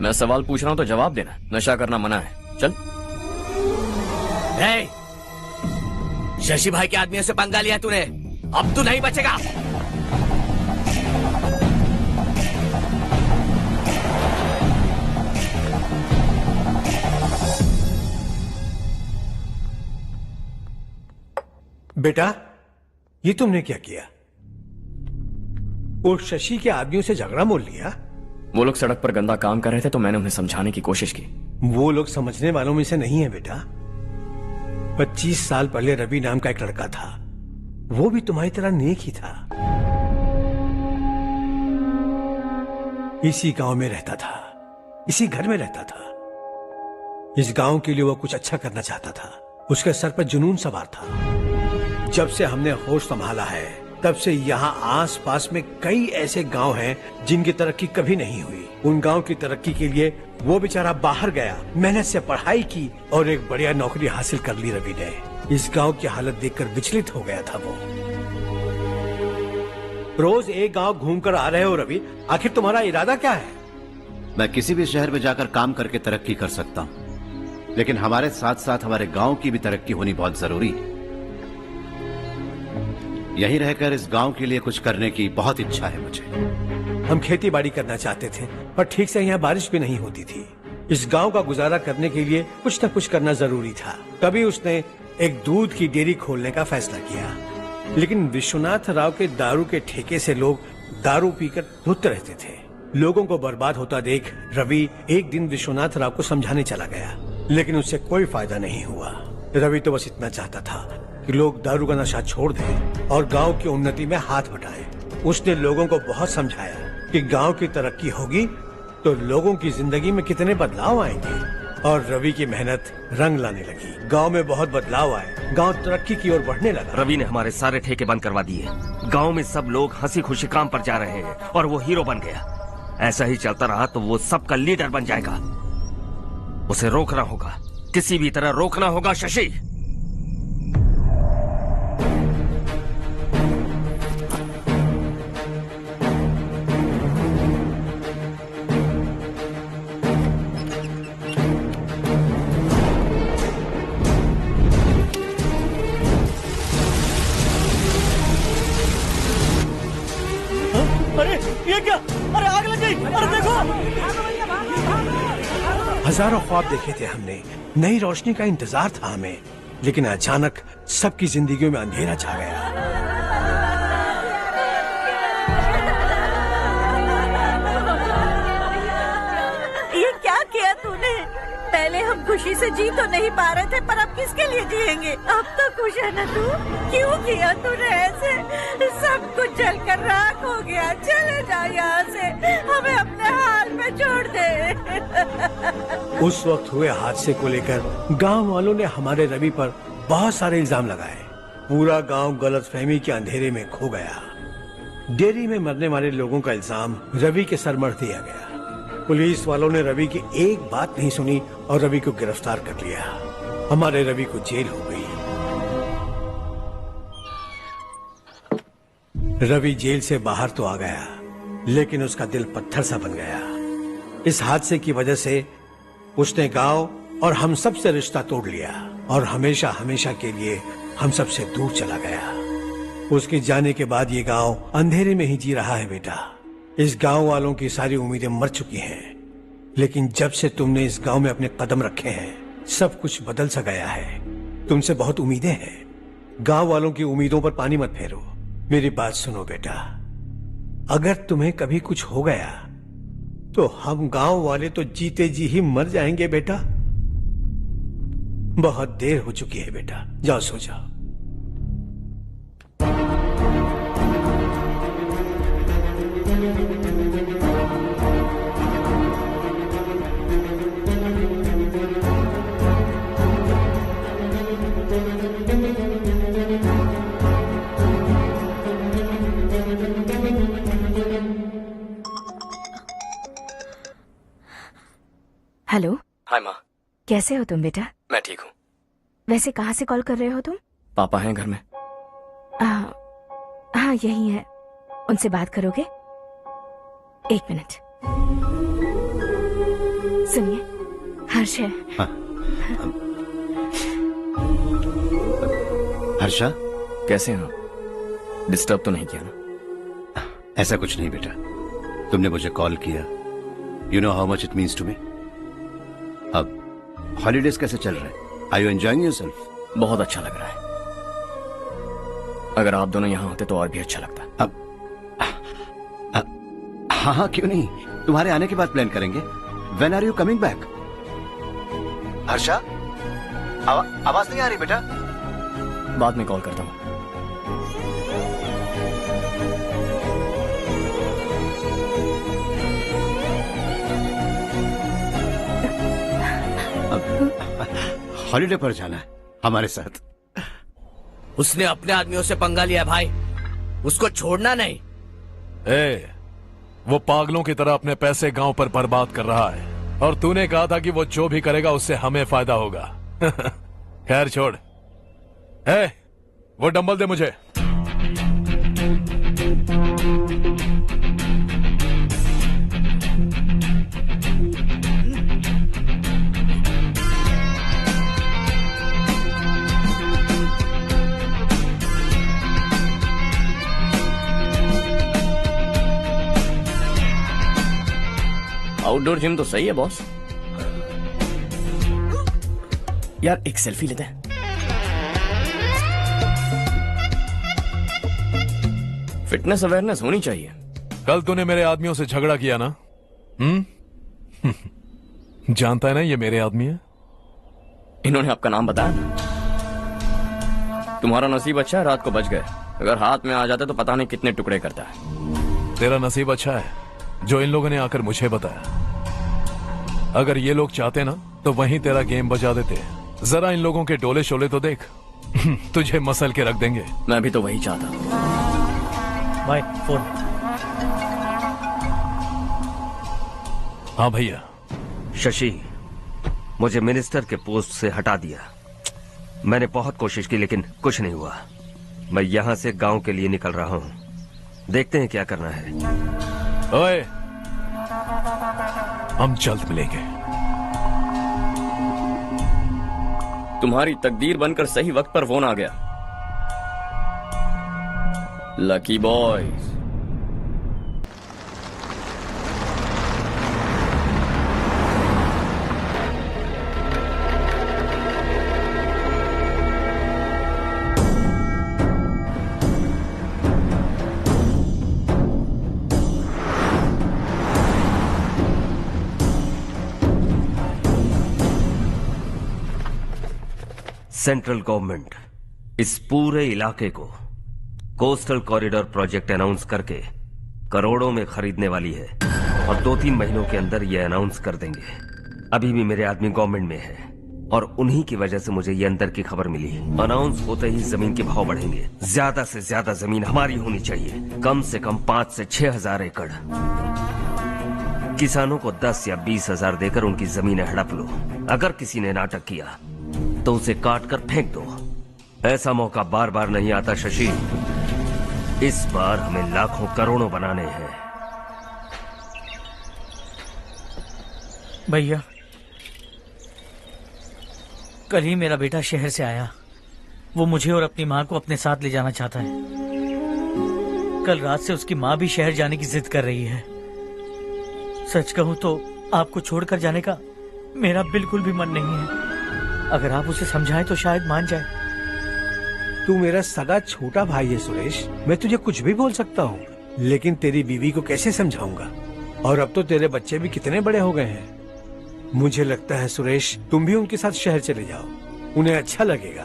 मैं सवाल पूछ रहा हूँ तो जवाब देना। नशा करना मना है। चल।
शशि भाई के आदमियों से पंगा लिया तूने, अब तू नहीं बचेगा।
बेटा, ये तुमने क्या किया? वो शशि के आदमियों से झगड़ा मोल लिया?
वो लोग सड़क पर गंदा काम कर रहे थे तो मैंने उन्हें समझाने की कोशिश की।
वो लोग समझने वालों में से नहीं है बेटा। 25 साल पहले रवि नाम का एक लड़का था, वो भी तुम्हारी तरह नेक ही था। इसी गांव में रहता था, इसी घर में रहता था। इस गांव के लिए वो कुछ अच्छा करना चाहता था। उसके सर पर जुनून सवार था। जब से हमने होश संभाला है तब से यहाँ आस पास में कई ऐसे गांव हैं जिनकी तरक्की कभी नहीं हुई। उन गांव की तरक्की के लिए वो बेचारा बाहर गया, मेहनत से पढ़ाई की और एक बढ़िया नौकरी हासिल कर ली रवि ने। इस गांव की हालत देखकर विचलित हो गया था वो। रोज एक गांव घूमकर आ रहे हो रवि, आखिर तुम्हारा इरादा क्या है?
मैं किसी भी शहर में जाकर काम करके तरक्की कर सकता हूं, लेकिन हमारे साथ साथ हमारे गांव की भी तरक्की होनी बहुत जरूरी है। यहीं रहकर इस गांव के लिए कुछ करने की बहुत इच्छा है मुझे।
हम खेती बाड़ी करना चाहते थे, पर ठीक से यहाँ बारिश भी नहीं होती थी। इस गांव का गुजारा करने के लिए कुछ न कुछ करना जरूरी था। तभी उसने एक दूध की डेयरी खोलने का फैसला किया। लेकिन विश्वनाथ राव के दारू के ठेके से लोग दारू पीकर धुत रहते थे। लोगों को बर्बाद होता देख रवि एक दिन विश्वनाथ राव को समझाने चला गया, लेकिन उससे कोई फायदा नहीं हुआ। रवि तो बस इतना चाहता था कि लोग दारू का नशा छोड़ दें और गांव की उन्नति में हाथ बटाएं। उसने लोगों को बहुत समझाया कि गांव की तरक्की होगी तो लोगों की जिंदगी में कितने बदलाव आएंगे, और रवि की मेहनत रंग लाने लगी। गांव में बहुत बदलाव आए, गांव तरक्की की ओर बढ़ने लगा।
रवि ने हमारे सारे ठेके बंद करवा दिए। गांव में सब लोग हंसी खुशी काम पर जा रहे हैं और वो हीरो बन गया। ऐसा ही चलता रहा तो वो सबका लीडर बन जाएगा। उसे रोकना होगा, किसी भी तरह रोकना होगा शशि।
अरे ये क्या? अरे आग लग गई! अरे देखो!
हजारों ख्वाब देखे थे हमने, नई रोशनी का इंतजार था हमें, लेकिन अचानक सबकी जिंदगियों में अंधेरा छा गया।
ये क्या किया तूने? पहले हम खुशी से जी तो नहीं पा रहे थे, पर अब किसके लिए जिएंगे? अब तो खुश है ना तू? क्यों किया तूने ऐसे? सब कुछ जलकर राख हो गया। चले जा यहाँ से, हमें अपने हाल में छोड़ दे।
उस वक्त हुए हादसे को लेकर गांव वालों ने हमारे रवि पर बहुत सारे इल्जाम लगाए। पूरा गांव गलतफहमी के अंधेरे में खो गया। डेयरी में मरने वाले लोगों का इल्जाम रवि के सर मढ़ दिया गया। पुलिस वालों ने रवि की एक बात नहीं सुनी और रवि को गिरफ्तार कर लिया। हमारे रवि को जेल हो गई। रवि जेल से बाहर तो आ गया, लेकिन उसका दिल पत्थर सा बन गया। इस हादसे की वजह से उसने गांव और हम सब से रिश्ता तोड़ लिया और हमेशा हमेशा के लिए हम सब से दूर चला गया। उसके जाने के बाद ये गांव अंधेरे में ही जी रहा है बेटा। इस गांव वालों की सारी उम्मीदें मर चुकी हैं, लेकिन जब से तुमने इस गांव में अपने कदम रखे हैं सब कुछ बदल सा गया है। तुमसे बहुत उम्मीदें हैं। गांव वालों की उम्मीदों पर पानी मत फेरो। मेरी बात सुनो बेटा, अगर तुम्हें कभी कुछ हो गया तो हम गांव वाले तो जीते जी ही मर जाएंगे बेटा। बहुत देर हो चुकी है बेटा, जाओ सो जाओ।
हेलो।
हाय माँ।
कैसे हो तुम बेटा?
मैं ठीक हूँ।
वैसे कहाँ से कॉल कर रहे हो तुम?
पापा हैं घर में?
हाँ यही है। उनसे बात करोगे? एक मिनट। सुनिए, हर्ष है।
हर्षा,
कैसे हैं आप? डिस्टर्ब तो नहीं किया ना?
ऐसा कुछ नहीं बेटा, तुमने मुझे कॉल किया। You know how much it means to me. अब हॉलीडेज कैसे चल रहे हैं? Are you enjoying yourself?
बहुत अच्छा लग रहा है। अगर आप दोनों यहाँ होते तो और भी अच्छा लगता।
अब हाँ हाँ क्यों नहीं, तुम्हारे आने के बाद प्लान करेंगे। When are you coming back? Harsha, आवाज नहीं आ रही बेटा।
बाद में कॉल करता हूँ।
हॉलीडे पर जाना है हमारे साथ।
उसने अपने आदमियों से पंगा लिया भाई, उसको छोड़ना नहीं।
वो पागलों की तरह अपने पैसे गांव पर बर्बाद कर रहा है और तूने कहा था कि वो जो भी करेगा उससे हमें फायदा होगा। खैर छोड़। वो डंबल दे मुझे।
आउटडोर जिम तो सही है बॉस। यार एक सेल्फी लेते हैं। फिटनेस अवेयरनेस होनी चाहिए।
कल तूने मेरे आदमियों से झगड़ा किया ना? जानता है ना ये मेरे आदमी है।
इन्होंने आपका नाम बताया? तुम्हारा नसीब अच्छा है रात को बच गए, अगर हाथ में आ जाते तो पता नहीं कितने टुकड़े करता है।
तेरा नसीब अच्छा है जो इन लोगों ने आकर मुझे बताया। अगर ये लोग चाहते ना तो वहीं तेरा गेम बजा देते। जरा इन लोगों के डोले शोले तो देख। तुझे मसल के रख देंगे।
मैं भी तो वही चाहता हूं।
Bye phone.
हाँ भैया।
शशि, मुझे मिनिस्टर के पोस्ट से हटा दिया। मैंने बहुत कोशिश की लेकिन कुछ नहीं हुआ। मैं यहां से गांव के लिए निकल रहा हूं। देखते हैं क्या करना है।
ओए, हम जल्द मिलेंगे।
तुम्हारी तकदीर बनकर सही वक्त पर फोन आ गया। Lucky boys.
सेंट्रल गवर्नमेंट इस पूरे इलाके को कोस्टल कॉरिडोर प्रोजेक्ट अनाउंस करके करोड़ों में खरीदने वाली है और 2-3 महीनों के अंदर ये अनाउंस कर देंगे। अभी भी मेरे आदमी गवर्नमेंट में है और उन्हीं की वजह से मुझे ये अंदर की खबर मिली। अनाउंस होते ही जमीन के भाव बढ़ेंगे। ज्यादा से ज्यादा जमीन हमारी होनी चाहिए, कम से कम 5 से 6 हजार एकड़। किसानों को 10 या 20 हजार देकर उनकी जमीनें हड़प लो। अगर किसी ने नाटक किया तो उसे काट कर फेंक दो। ऐसा मौका बार बार नहीं आता शशि। इस बार हमें लाखों करोड़ों बनाने हैं।
भैया, कल ही मेरा बेटा शहर से आया। वो मुझे और अपनी माँ को अपने साथ ले जाना चाहता है। कल रात से उसकी माँ भी शहर जाने की जिद कर रही है। सच कहूँ तो आपको छोड़कर जाने का मेरा बिल्कुल भी मन नहीं है। अगर आप उसे समझाएं तो शायद मान जाए।
तू मेरा सगा छोटा भाई है सुरेश, मैं तुझे कुछ भी बोल सकता हूँ, लेकिन तेरी बीवी को कैसे समझाऊंगा? और अब तो तेरे बच्चे भी कितने बड़े हो गए हैं। मुझे लगता है सुरेश, तुम भी उनके साथ शहर चले जाओ, उन्हें अच्छा लगेगा।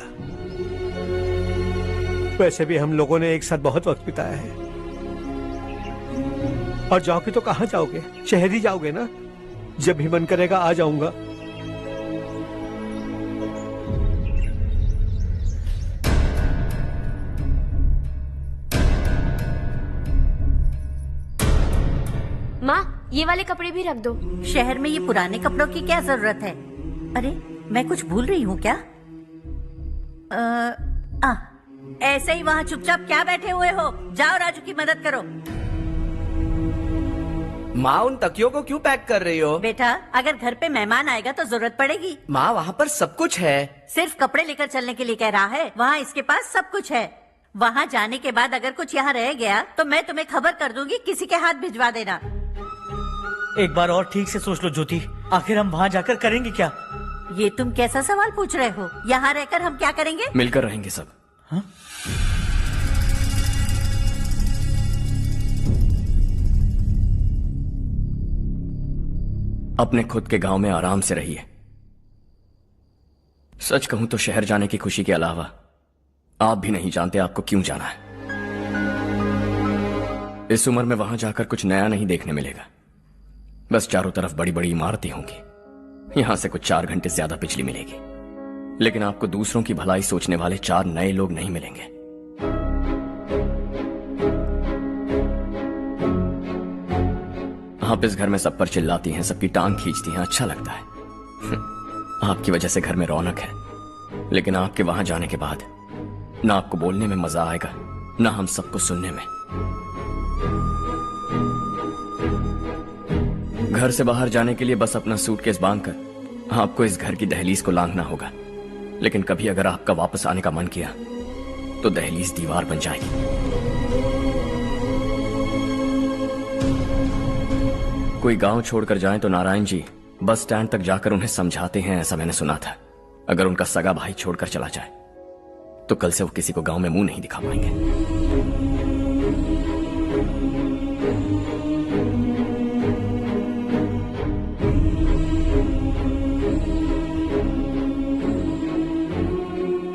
वैसे भी हम लोगों ने एक साथ बहुत वक्त बिताया है। और जाओगे तो कहाँ जाओगे? शहर ही जाओगे ना? जब भी मन करेगा आ जाऊंगा।
माँ, ये वाले कपड़े भी रख दो।
शहर में ये पुराने कपड़ों की क्या जरूरत है? अरे मैं कुछ भूल रही हूँ क्या? ऐसे ही वहाँ चुपचाप क्या बैठे हुए हो? जाओ राजू की मदद करो।
माँ, उन तकियों को क्यों पैक कर रही हो?
बेटा, अगर घर पे मेहमान आएगा तो जरूरत पड़ेगी।
माँ, वहाँ पर सब कुछ है।
सिर्फ कपड़े लेकर चलने के लिए कह रहा है? वहाँ इसके पास सब कुछ है। वहाँ जाने के बाद अगर कुछ यहाँ रह गया तो मैं तुम्हें खबर कर दूंगी, किसी के हाथ भिजवा देना।
एक बार और ठीक से सोच लो ज्योति, आखिर हम वहाँ जाकर करेंगे क्या?
ये तुम कैसा सवाल पूछ रहे हो? यहाँ रहकर हम क्या करेंगे?
मिलकर रहेंगे सब।
हाँ?
अपने खुद के गांव में आराम से रहिए। सच कहूं तो शहर जाने की खुशी के अलावा आप भी नहीं जानते आपको क्यों जाना है। इस उम्र में वहां जाकर कुछ नया नहीं देखने मिलेगा। बस चारों तरफ बड़ी बड़ी इमारतें होंगी। यहां से कुछ 4 घंटे ज्यादा बिजली मिलेगी, लेकिन आपको दूसरों की भलाई सोचने वाले 4 नए लोग नहीं मिलेंगे। आप इस घर में सब पर चिल्लाती हैं, सबकी टांग खींचती हैं, अच्छा लगता है। आपकी वजह से घर में रौनक है, लेकिन आपके वहां जाने के बाद ना आपको बोलने में मजा आएगा, ना हम सबको सुनने में। घर से बाहर जाने के लिए बस अपना सूटकेस बांधकर आपको इस घर की दहलीज को लांघना होगा, लेकिन कभी अगर आपका वापस आने का मन किया तो दहलीज दीवार बन जाएगी। कोई गांव छोड़कर जाएं तो नारायण जी बस स्टैंड तक जाकर उन्हें समझाते हैं, ऐसा मैंने सुना था। अगर उनका सगा भाई छोड़कर चला जाए तो कल से वो किसी को गांव में मुंह नहीं दिखा पाएंगे।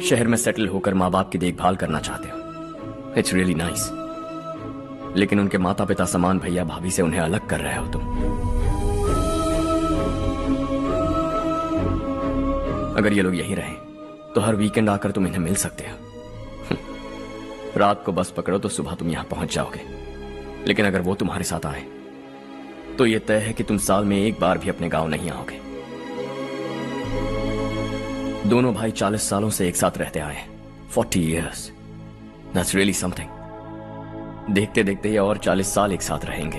शहर में सेटल होकर माँ बाप की देखभाल करना चाहते हो, इट्स रियली नाइस। लेकिन उनके माता पिता समान भैया भाभी से उन्हें अलग कर रहे हो तुम। अगर ये लोग यहीं रहे तो हर वीकेंड आकर तुम इन्हें मिल सकते हो। रात को बस पकड़ो तो सुबह तुम यहां पहुंच जाओगे। लेकिन अगर वो तुम्हारे साथ आए तो ये तय है कि तुम साल में एक बार भी अपने गांव नहीं आओगे। दोनों भाई 40 सालों से एक साथ रहते आए, 40 years, that's really something। देखते देखते ये और 40 साल एक साथ रहेंगे।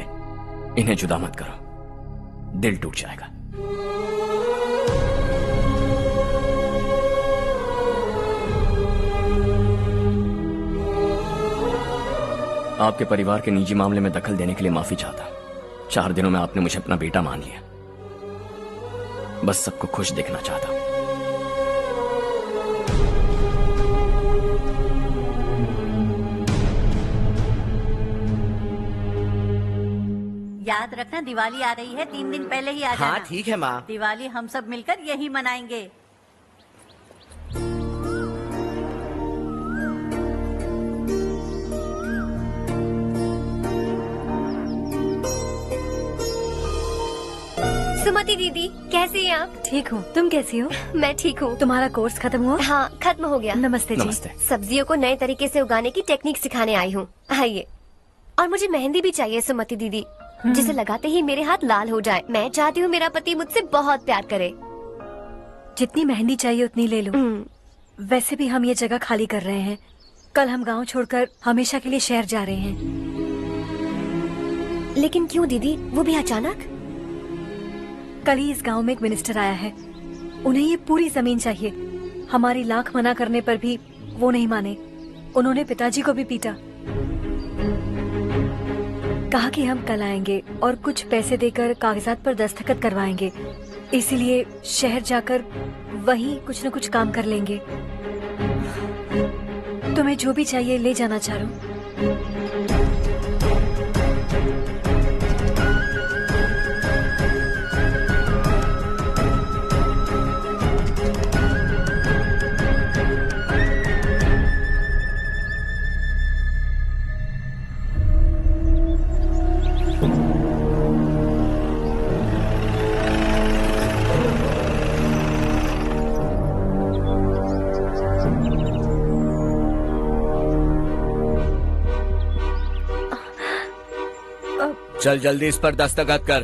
इन्हें जुदा मत करो, दिल टूट जाएगा। आपके परिवार के निजी मामले में दखल देने के लिए माफी चाहता। 4 दिनों में आपने मुझे अपना बेटा मान लिया। बस सबको खुश देखना चाहता।
याद रखना दिवाली आ रही है, 3 दिन पहले ही आ जाना।
हाँ ठीक है माँ।
दिवाली हम सब मिलकर यही मनाएंगे।
सुमति दीदी, कैसी हैं आप?
ठीक हूँ, तुम कैसी हो?
मैं ठीक हूँ।
तुम्हारा कोर्स खत्म हुआ?
हाँ, खत्म हो गया।
नमस्ते जी।
नमस्ते।
सब्जियों को नए तरीके से उगाने की टेक्निक सिखाने आई हूँ। आइए। और मुझे मेहंदी भी चाहिए सुमति दीदी, जिसे लगाते ही मेरे हाथ लाल हो जाए। मैं चाहती हूँ मेरा पति मुझसे बहुत प्यार करे।
जितनी मेहंदी चाहिए उतनी ले लो। वैसे भी हम ये जगह खाली कर रहे हैं। कल हम गांव छोड़कर हमेशा के लिए शहर जा रहे हैं।
लेकिन क्यों दीदी, वो भी अचानक?
कल ही इस गांव में एक मिनिस्टर आया है। उन्हें ये पूरी जमीन चाहिए। हमारी लाख मना करने पर भी वो नहीं माने। उन्होंने पिताजी को भी पीटा। कहा कि हम कल आएंगे और कुछ पैसे देकर कागजात पर दस्तखत करवाएंगे। इसीलिए शहर जाकर वहीं कुछ न कुछ काम कर लेंगे। तुम्हें जो भी चाहिए ले जाना चारू।
चल जल्दी इस पर दस्तखत कर।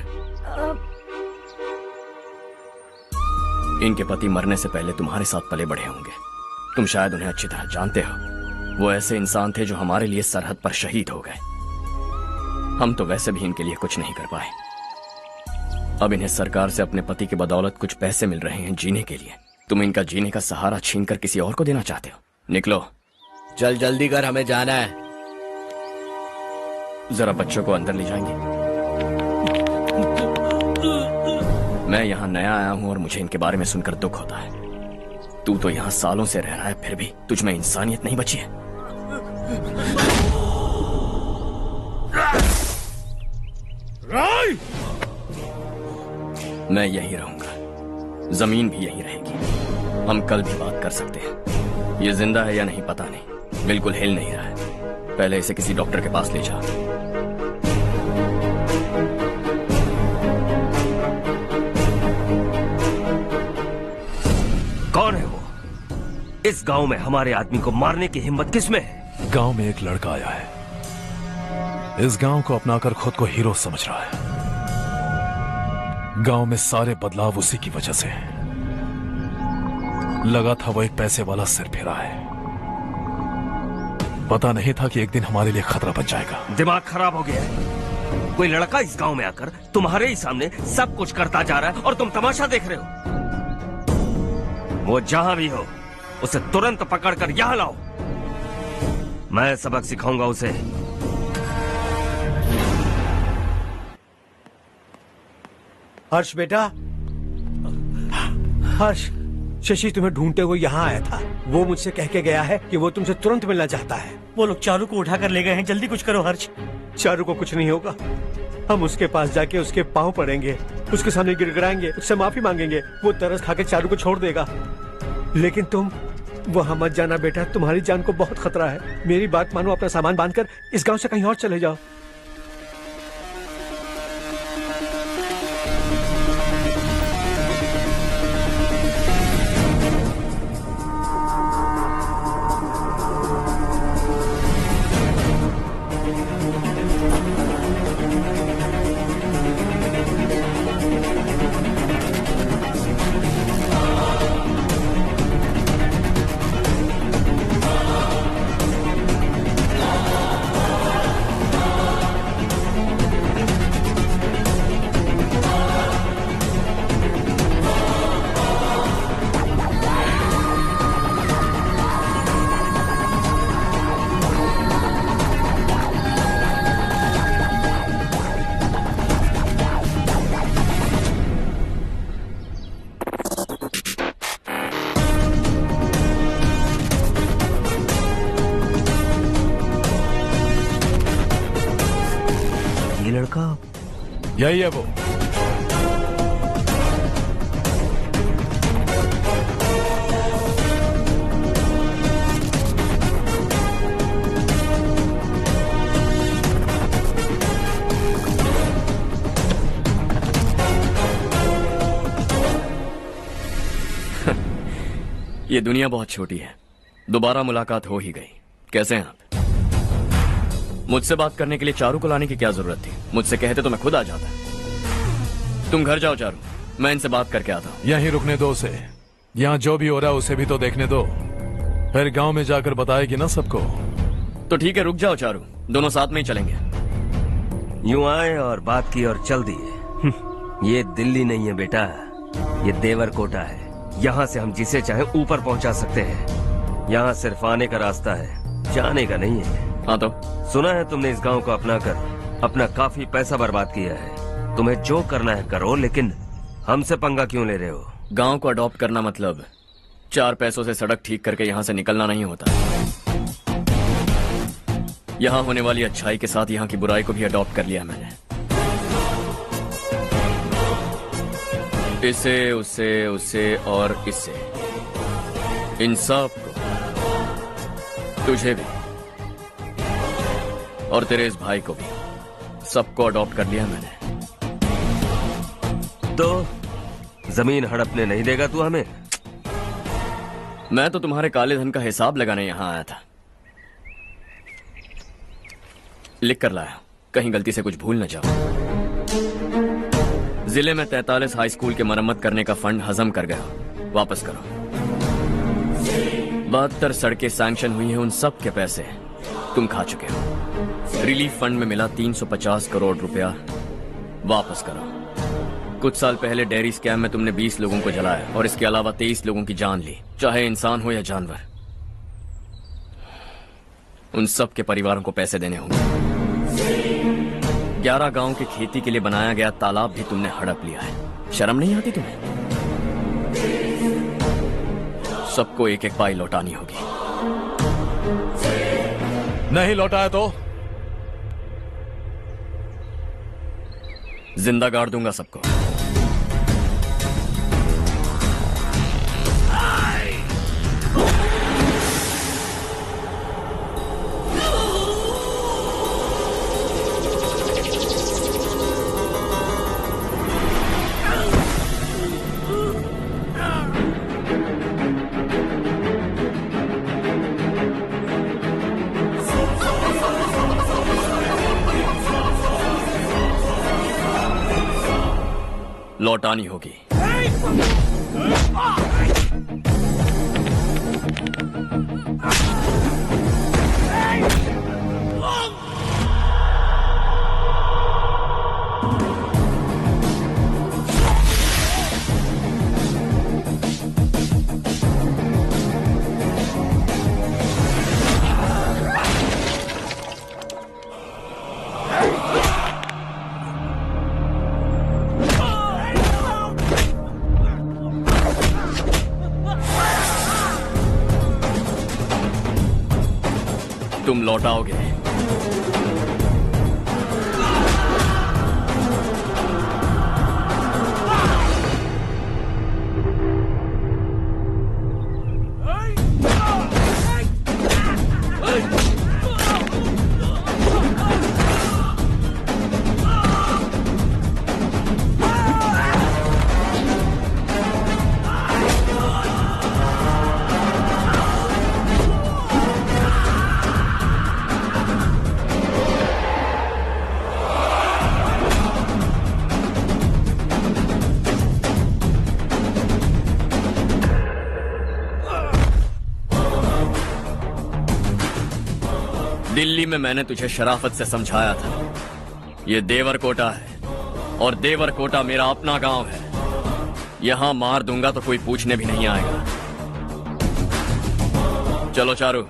इनके पति मरने से पहले तुम्हारे साथ पले बढ़े होंगे। तुम शायद उन्हें अच्छी तरह जानते हो। वो ऐसे इंसान थे जो हमारे लिए सरहद पर शहीद हो गए। हम तो वैसे भी इनके लिए कुछ नहीं कर पाए। अब इन्हें सरकार से अपने पति की बदौलत कुछ पैसे मिल रहे हैं जीने के लिए। तुम इनका जीने का सहारा छीनकर किसी और को देना चाहते हो? निकलो।
चल जल्दी कर, हमें जाना है।
जरा बच्चों को अंदर ले जाएंगे? मैं यहाँ नया आया हूँ और मुझे इनके बारे में सुनकर दुख होता है। तू तो यहाँ सालों से रह रहा है, फिर भी तुझ में इंसानियत नहीं बची है। मैं यही रहूंगा, जमीन भी यही रहेगी। हम कल भी बात कर सकते हैं। ये जिंदा है या नहीं पता नहीं, बिल्कुल हिल नहीं रहा है। पहले इसे किसी डॉक्टर के पास ले जा।
कौन है वो? इस गांव में हमारे आदमी को मारने की हिम्मत किसमें है?
गांव में एक लड़का आया है। इस गांव को अपनाकर खुद को हीरो समझ रहा है। गांव में सारे बदलाव उसी की वजह से हैं। लगा था वो एक पैसे वाला सिर फेरा है। पता नहीं था कि एक दिन हमारे लिए खतरा बन जाएगा।
दिमाग खराब हो गया है। कोई लड़का इस गांव में आकर तुम्हारे ही सामने सब कुछ करता जा रहा है और तुम तमाशा देख रहे हो। वो जहां भी हो उसे तुरंत पकड़कर यहां लाओ। मैं सबक सिखाऊंगा उसे।
हर्ष बेटा, हर्ष, शशि तुम्हें ढूंढते हुए यहाँ आया था। वो मुझसे कह के गया है कि वो तुमसे तुरंत मिलना चाहता है।
वो लोग चारू को उठाकर ले गए हैं, जल्दी कुछ करो हर्ष।
चारू को कुछ नहीं होगा। हम उसके पास जाके उसके पांव पड़ेंगे, उसके सामने गिड़गिड़ाएंगे, उससे माफी मांगेंगे। वो तरस खा के चारू को छोड़ देगा। लेकिन तुम वहां मत जाना बेटा, तुम्हारी जान को बहुत खतरा है। मेरी बात मानो, अपना सामान बांधकर इस गांव से कहीं और चले जाओ।
यही है वो।
ये दुनिया बहुत छोटी है। दोबारा मुलाकात हो ही गई। कैसे हैं आप? मुझसे बात करने के लिए चारू को लाने की क्या जरूरत थी? मुझसे कहते तो मैं खुद आ जाता। तुम घर जाओ चारू, मैं इनसे बात करके आता हूँ।
यहीं रुकने दो उसे। यहाँ जो भी हो रहा है उसे भी तो देखने दो, फिर गांव में जाकर बताएगी ना सबको।
तो ठीक है, रुक जाओ चारू, दोनों साथ में ही चलेंगे।
यूं आए और बात की और चल दिए। ये दिल्ली नहीं है बेटा, ये देवरकोटा है। यहाँ से हम जिसे चाहे ऊपर पहुँचा सकते हैं। यहाँ सिर्फ आने का रास्ता है, जाने का नहीं है।
हाँ तो
सुना है तुमने इस गांव को अपना कर अपना काफी पैसा बर्बाद किया है। तुम्हें जो करना है करो, लेकिन हमसे पंगा क्यों ले रहे हो?
गांव को अडॉप्ट करना मतलब 4 पैसों से सड़क ठीक करके यहाँ से निकलना नहीं होता। यहाँ होने वाली अच्छाई के साथ यहाँ की बुराई को भी अडॉप्ट कर लिया मैंने। इसे, उसे, उसे और इससे, इन सब को, तुझे भी और तेरे इस भाई को भी, सबको अडॉप्ट कर लिया मैंने।
तो जमीन हड़पने नहीं देगा तू हमें?
मैं तो तुम्हारे काले धन का हिसाब लगाने यहाँ आया था। लिख कर लाया, कहीं गलती से कुछ भूल न जाओ। जिले में 43 हाई स्कूल के मरम्मत करने का फंड हजम कर गया, वापस करो। 72 सड़कें सैंक्शन हुई हैं, उन सब के पैसे तुम खा चुके हो। रिलीफ फंड में मिला 350 करोड़ रुपया, वापस करो। कुछ साल पहले डेयरी स्कैम में तुमने 20 लोगों को जलाया और इसके अलावा 23 लोगों की जान ली, चाहे इंसान हो या जानवर। उन सब के परिवारों को पैसे देने होंगे। 11 गांव की खेती के लिए बनाया गया तालाब भी तुमने हड़प लिया है। शर्म नहीं आती तुम्हें? सबको एक एक पाई लौटानी होगी।
नहीं लौटाया तो
जिंदा गाड़ दूंगा सबको। लौटानी होगी। तुम लौटाओगे। दिल्ली में मैंने तुझे शराफत से समझाया था, ये देवरकोटा है और देवरकोटा मेरा अपना गांव है। यहां मार दूंगा तो कोई पूछने भी नहीं आएगा। चलो चारू।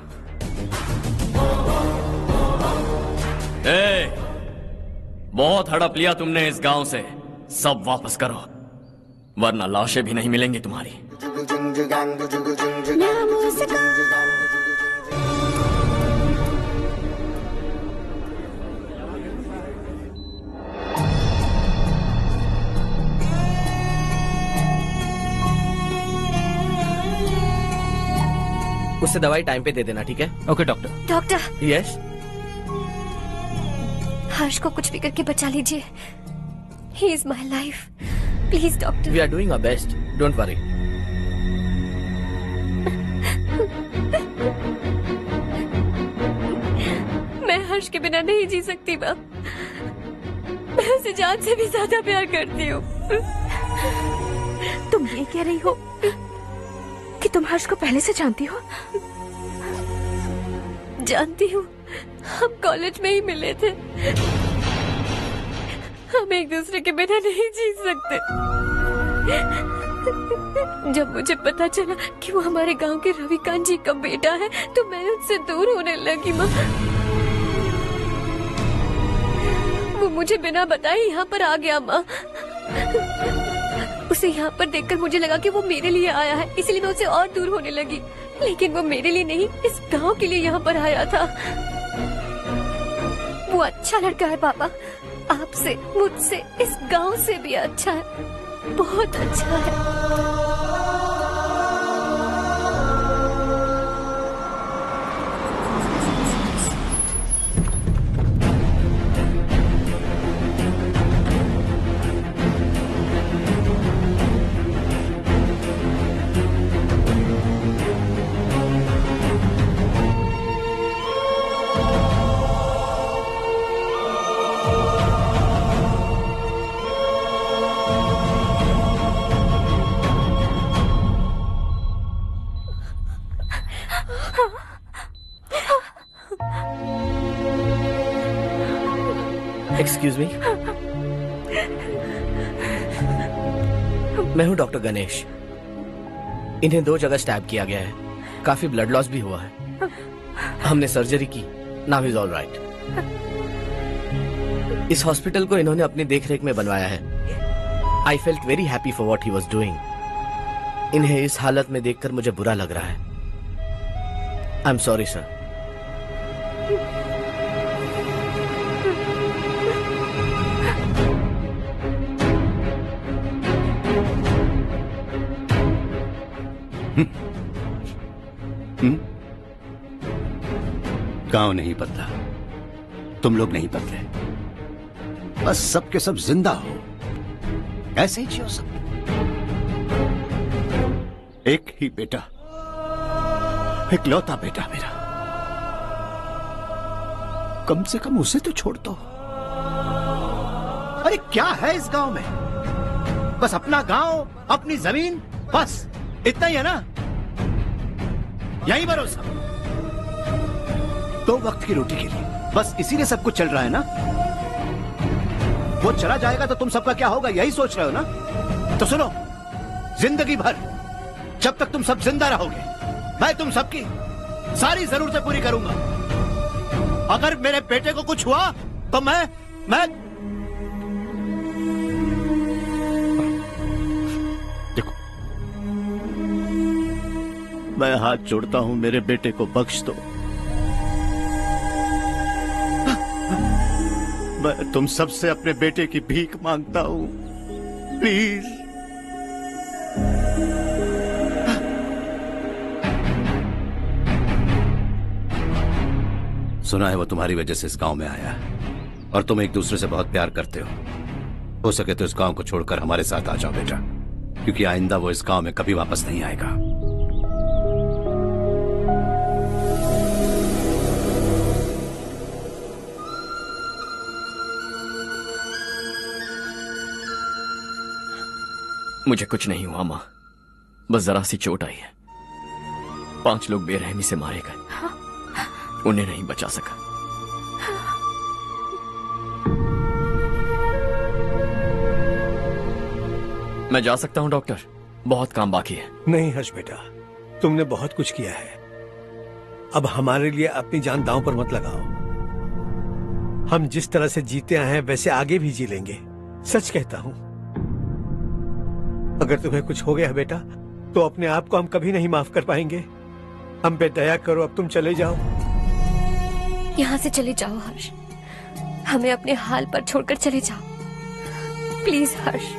बहुत हड़प लिया तुमने इस गांव से, सब वापस करो वरना लाशें भी नहीं मिलेंगी तुम्हारी।
उससे दवाई टाइम पे दे देना, ठीक है?
Okay doctor.
Doctor.
Yes.
Harsh को कुछ भी करके बचा लीजिए। He is my life, please doctor.
We are doing our best, don't worry.
मैं हर्ष के बिना नहीं जी सकती माँ। मैं उसे जान से भी ज्यादा प्यार करती हूँ।
तुम ये कह रही हो कि तुम हर्ष को पहले से जानती हो?
जानती हूँ, हम कॉलेज में ही मिले थे। हम एक दूसरे के बिना नहीं जी सकते। जब मुझे पता चला कि वो हमारे गांव के रविकांत जी का बेटा है तो मैं उससे दूर होने लगी माँ। वो मुझे बिना बताए यहाँ पर आ गया माँ। उसे यहाँ पर देखकर मुझे लगा कि वो मेरे लिए आया है, इसलिए मैं उससे और दूर होने लगी। लेकिन वो मेरे लिए नहीं, इस गांव के लिए यहाँ पर आया था। वो अच्छा लड़का है पापा, आपसे, मुझसे, इस गांव से भी अच्छा है, बहुत अच्छा है।
एक्सक्यूज मी, मैं हूं डॉक्टर गणेश। इन्हें 2 जगह स्टैब किया गया है, काफी ब्लड लॉस भी हुआ है। हमने सर्जरी की, नाउ इज ऑल राइट। इस हॉस्पिटल को इन्होंने अपनी देखरेख में बनवाया है। I felt very happy for what he was doing. इन्हें इस हालत में देखकर मुझे बुरा लग रहा है। I am sorry sir.
गांव नहीं बदला, तुम लोग नहीं बदले, बस सबके सब जिंदा हो, ऐसे ही जियो सब। एक ही बेटा, इकलौता बेटा मेरा, कम से कम उसे तो छोड़ दो। अरे क्या है इस गांव में? बस अपना गांव, अपनी जमीन, बस इतना ही है ना? यही भरोसा 2 वक्त की रोटी के लिए, बस इसीलिए सब कुछ चल रहा है ना? वो चला जाएगा तो तुम सबका क्या होगा, यही सोच रहे हो ना? तो सुनो, जिंदगी भर जब तक तुम सब जिंदा रहोगे, मैं तुम सबकी सारी जरूरतें पूरी करूंगा। अगर मेरे बेटे को कुछ हुआ तो मैं देखो, मैं हाथ जोड़ता हूं, मेरे बेटे को बख्श दो। मैं तुम सबसे अपने बेटे की भीख मांगता हूं, प्लीज। सुना है वो तुम्हारी वजह से इस गांव में आया है और तुम एक दूसरे से बहुत प्यार करते हो सके तो इस गांव को छोड़कर हमारे साथ आ जाओ बेटा, क्योंकि आइंदा वो इस गांव में कभी वापस नहीं आएगा।
मुझे कुछ नहीं हुआ माँ, बस जरा सी चोट आई है। 5 लोग बेरहमी से मारे गए, उन्हें नहीं बचा सका। मैं जा सकता हूं डॉक्टर, बहुत काम बाकी है।
नहीं हर्ष बेटा, तुमने बहुत कुछ किया है, अब हमारे लिए अपनी जान दांव पर मत लगाओ। हम जिस तरह से जीते आए हैं वैसे आगे भी जी लेंगे, सच कहता हूं। अगर तुम्हें कुछ हो गया बेटा तो अपने आप को हम कभी नहीं माफ कर पाएंगे। हम पे दया करो, अब तुम चले जाओ।
यहाँ से चले जाओ हर्ष, हमें अपने हाल पर छोड़कर चले जाओ, प्लीज हर्ष।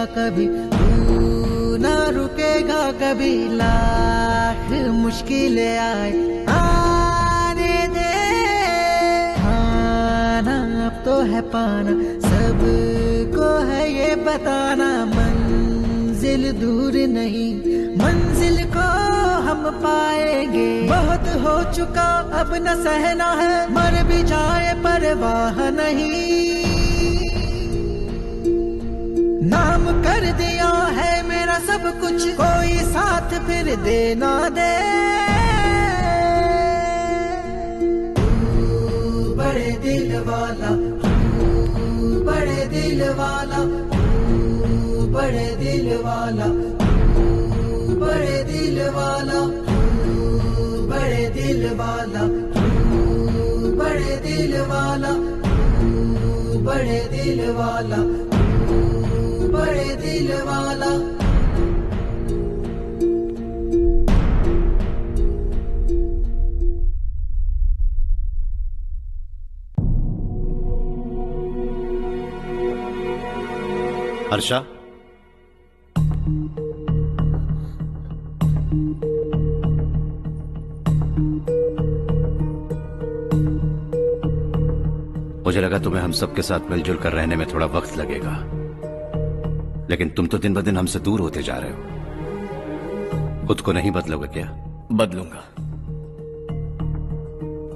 कभी तू ना रुकेगा, कभी लाख मुश्किलें आए आने दे। खाना अब तो है पाना, सबको है ये बताना, मंजिल दूर नहीं, मंजिल को हम पाएंगे। बहुत हो चुका अब न सहना है, मर भी जाए परवाह नहीं। नाम कर दिया है मेरा सब कुछ, कोई साथ फिर देना दे। तू बड़े दिल वाला, तू बड़े दिल वाला, तू बड़े दिल वाला, तू बड़े दिल वाला, तू बड़े दिल वाला, तू बड़े दिल वाला, तू बड़े दिल वाला, बड़े दिल वाला।
हर्षा, मुझे लगा तुम्हें हम सबके साथ मिलजुल कर रहने में थोड़ा वक्त लगेगा, लेकिन तुम तो दिन ब दिन हमसे दूर होते जा रहे हो। खुद को नहीं बदलोगे क्या?
बदलूंगा,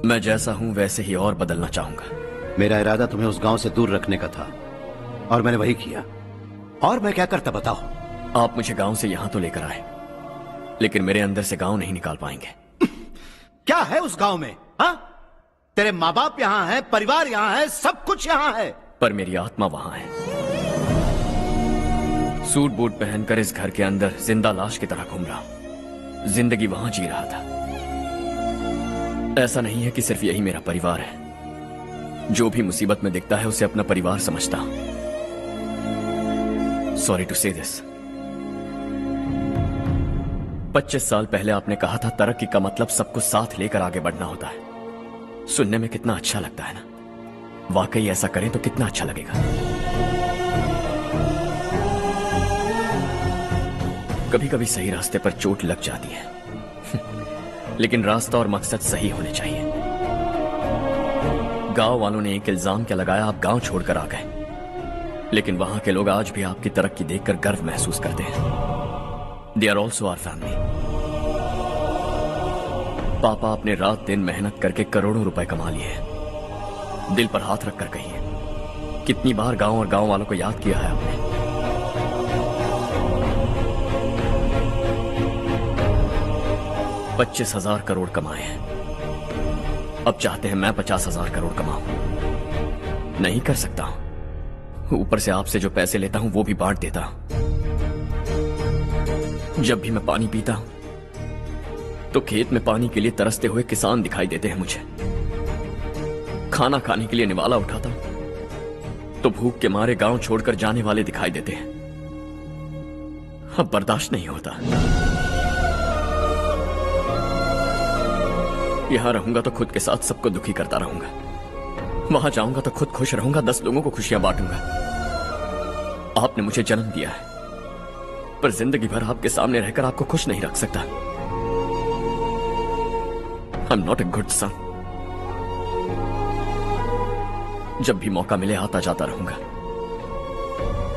मैं जैसा हूं वैसे ही और बदलना चाहूंगा।
मेरा इरादा तुम्हें उस गांव से दूर रखने का था और मैंने वही किया। और मैं क्या करता बताओ?
आप मुझे गांव से यहां तो लेकर आए, लेकिन मेरे अंदर से गांव नहीं निकाल पाएंगे।
क्या है उस गांव में? हाँ, तेरे माँ बाप यहाँ है, परिवार यहाँ है, सब कुछ यहाँ है,
पर मेरी आत्मा वहां है। सूट बूट पहनकर इस घर के अंदर जिंदा लाश की तरह घूम रहा हूं, जिंदगी वहां जी रहा था। ऐसा नहीं है कि सिर्फ यही मेरा परिवार है, जो भी मुसीबत में दिखता है उसे अपना परिवार समझता हूं। सॉरी टू से दिस। 25 साल पहले आपने कहा था तरक्की का मतलब सबको साथ लेकर आगे बढ़ना होता है। सुनने में कितना अच्छा लगता है ना? वाकई ऐसा करें तो कितना अच्छा लगेगा। कभी कभी सही रास्ते पर चोट लग जाती है लेकिन रास्ता और मकसद सही होने चाहिए। गांव वालों ने एक इल्जाम क्या लगाया, आप गांव छोड़कर आ गए, लेकिन वहां के लोग आज भी आपकी तरक्की देखकर गर्व महसूस करते हैं। They are also our family. पापा आपने रात दिन मेहनत करके करोड़ों रुपए कमा लिए हैं। दिल पर हाथ रखकर कहिए, कितनी बार गांव और गांव वालों को याद किया है आपने? 25,000 करोड़ कमाए हैं, अब चाहते हैं मैं 50,000 करोड़ कमाऊं। नहीं कर सकता हूं। ऊपर से आपसे जो पैसे लेता हूं वो भी बांट देता हूं। जब भी मैं पानी पीता हूं तो खेत में पानी के लिए तरसते हुए किसान दिखाई देते हैं मुझे। खाना खाने के लिए निवाला उठाता हूं तो भूख के मारे गांव छोड़कर जाने वाले दिखाई देते हैं। अब बर्दाश्त नहीं होता। यहां रहूंगा तो खुद के साथ सबको दुखी करता रहूंगा, वहां जाऊंगा तो खुद खुश रहूंगा, 10 लोगों को खुशियां बांटूंगा। आपने मुझे जन्म दिया है, पर जिंदगी भर आपके सामने रहकर आपको खुश नहीं रख सकता। I am not a good son. जब भी मौका मिले आता जाता रहूंगा।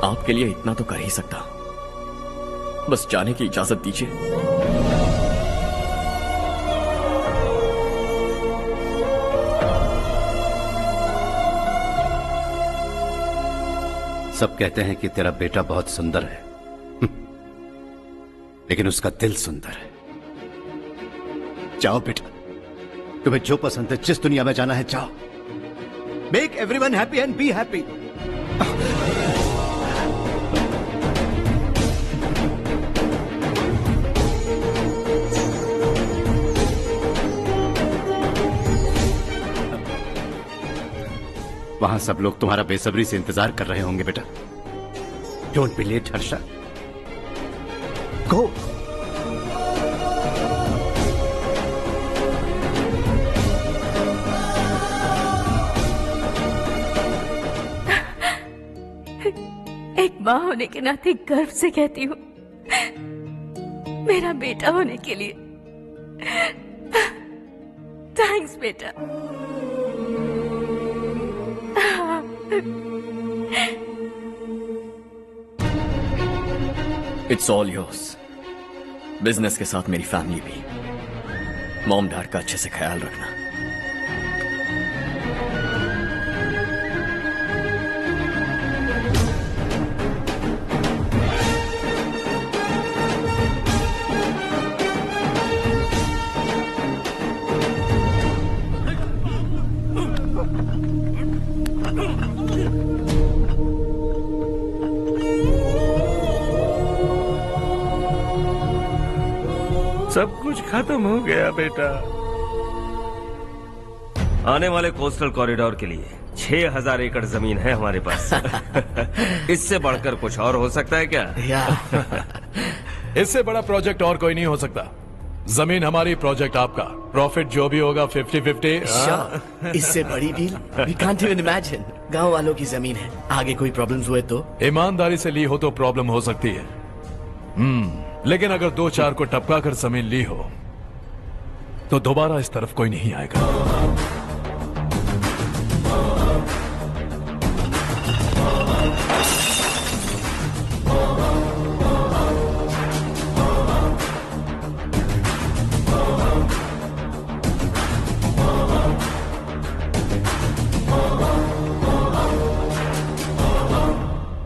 आपके लिए इतना तो कर ही सकता, बस जाने की इजाजत दीजिए।
सब कहते हैं कि तेरा बेटा बहुत सुंदर है, लेकिन उसका दिल सुंदर है। जाओ बेटा, तुम्हें जो पसंद है, जिस दुनिया में जाना है जाओ। Make everyone happy and be happy. वहां सब लोग तुम्हारा बेसब्री से इंतजार कर रहे होंगे बेटा। डोंट बी लेट हर्षा, गो।
एक माँ होने के नाते गर्व से कहती हूँ, मेरा बेटा होने के लिए थैंक्स बेटा।
It's all yours. बिजनेस के साथ मेरी फैमिली भी। मॉम डैड का अच्छे से ख्याल रखना।
सब कुछ खत्म हो गया बेटा। आने वाले कोस्टल कॉरिडोर के लिए 6000 एकड़ जमीन है हमारे पास। इससे बढ़कर कुछ और हो सकता है क्या?
इससे बड़ा प्रोजेक्ट और कोई नहीं हो सकता। जमीन हमारी, प्रोजेक्ट आपका। प्रॉफिट जो भी होगा 50-50।
इससे बड़ी deal we can't even imagine. गांव वालों की जमीन है, आगे कोई प्रॉब्लम्स हुए तो?
ईमानदारी से ली हो तो प्रॉब्लम हो सकती है, लेकिन अगर 2-4 को टपका कर जमीन ली हो तो दोबारा इस तरफ कोई नहीं आएगा।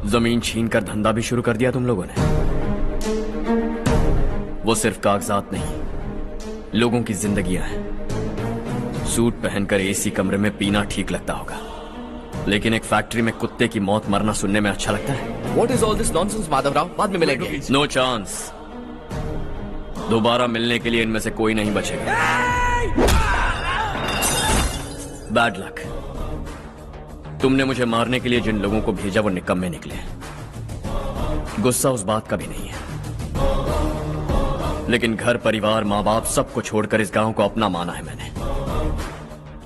जमीन छीनकर धंधा भी शुरू कर दिया तुम लोगों ने। वो सिर्फ कागजात नहीं, लोगों की जिंदगियां हैं। सूट पहनकर एसी कमरे में पीना ठीक लगता होगा, लेकिन एक फैक्ट्री में कुत्ते की मौत मरना सुनने में अच्छा लगता है।
What is all this nonsense, Madhavrao? बाद में मिलेंगे।
No chance. दोबारा मिलने के लिए इनमें से कोई नहीं बचेगा। Bad luck. तुमने मुझे मारने के लिए जिन लोगों को भेजा वो निकम्मे निकले। गुस्सा उस बात का भी नहीं है, लेकिन घर परिवार माँ बाप सबको छोड़कर इस गांव को अपना माना है मैंने,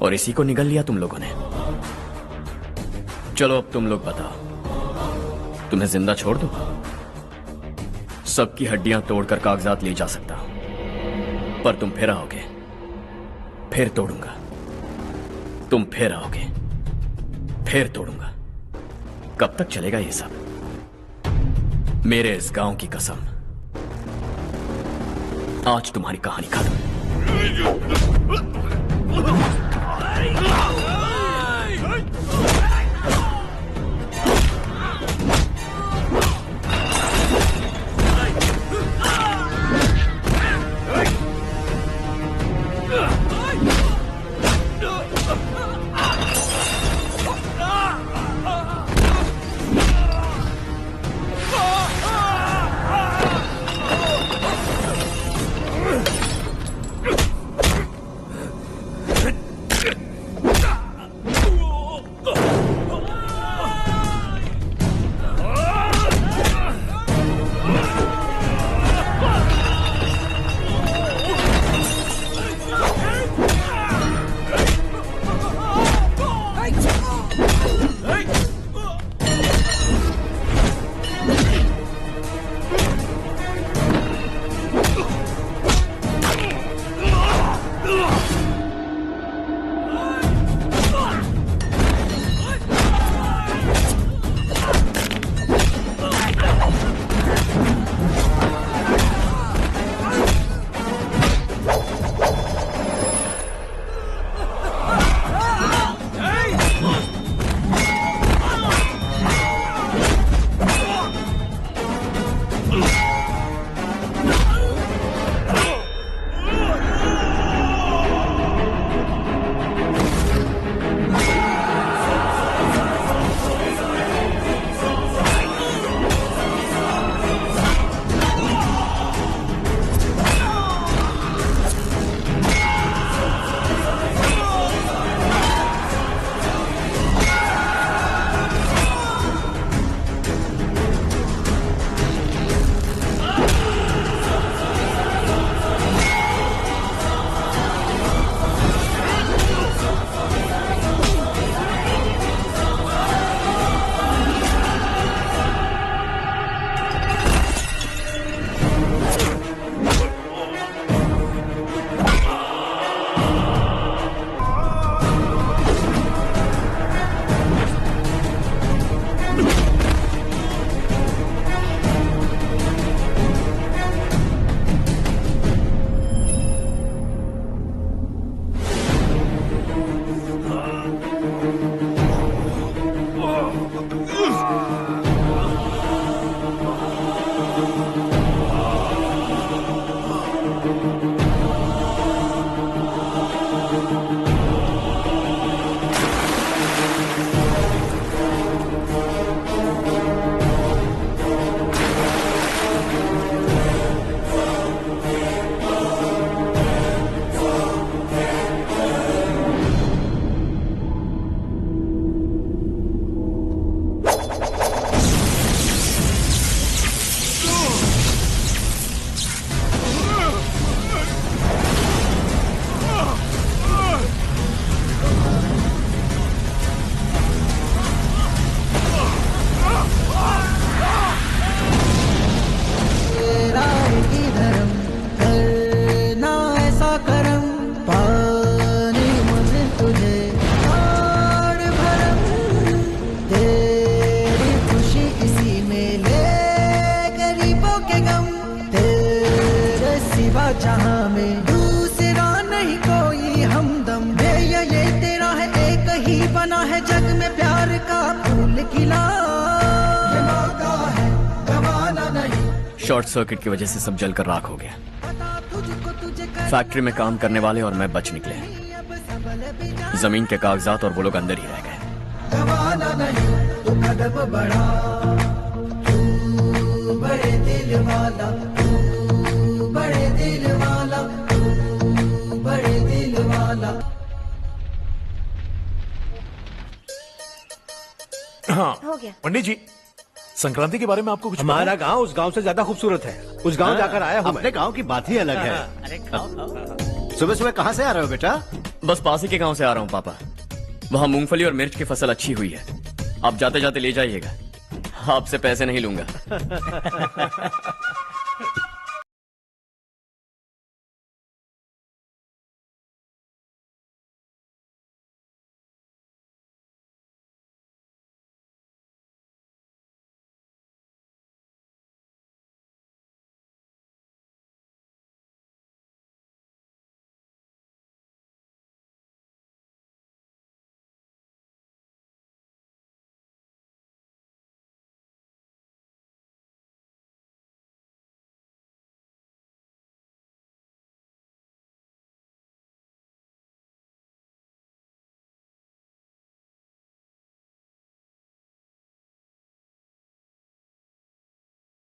और इसी को निगल लिया तुम लोगों ने। चलो अब तुम लोग बताओ, तुम्हें जिंदा छोड़ दूं? सबकी हड्डियां तोड़कर कागजात ले जा सकता हूं, पर तुम फिर आओगे, फिर तोड़ूंगा। तुम फिर आओगे, फिर तोड़ूंगा। कब तक चलेगा ये सब? मेरे इस गांव की कसम, आज तुम्हारी कहानी खत्म।
मिला, ये मौका है गवाना नहीं।
शॉर्ट सर्किट की वजह से सब जलकर राख हो गया।
तुझको तुझे कर
फैक्ट्री में काम करने वाले और मैं बच निकले। जमीन के कागजात और वो लोग अंदर ही रह गए।
गवाना नहीं, तू कदम बढ़ा, तू बड़े दिल वाला, तू बड़े दिल वाला, तू बड़े दिल वाला।
हाँ
हो गया।
पंडित जी, संक्रांति के बारे में आपको कुछ पता
हमारा
है?
गांव उस गांव से ज्यादा खूबसूरत है। उस गांव जाकर आया हूँ
अपने गांव की बात ही अलग है।
अरे खाओ।
सुबह सुबह कहाँ से आ रहे हो बेटा?
बस पास ही के गांव से आ रहा हूँ पापा। वहाँ मूंगफली और मिर्च की फसल अच्छी हुई है। आप जाते जाते ले जाइएगा, आपसे पैसे नहीं लूंगा।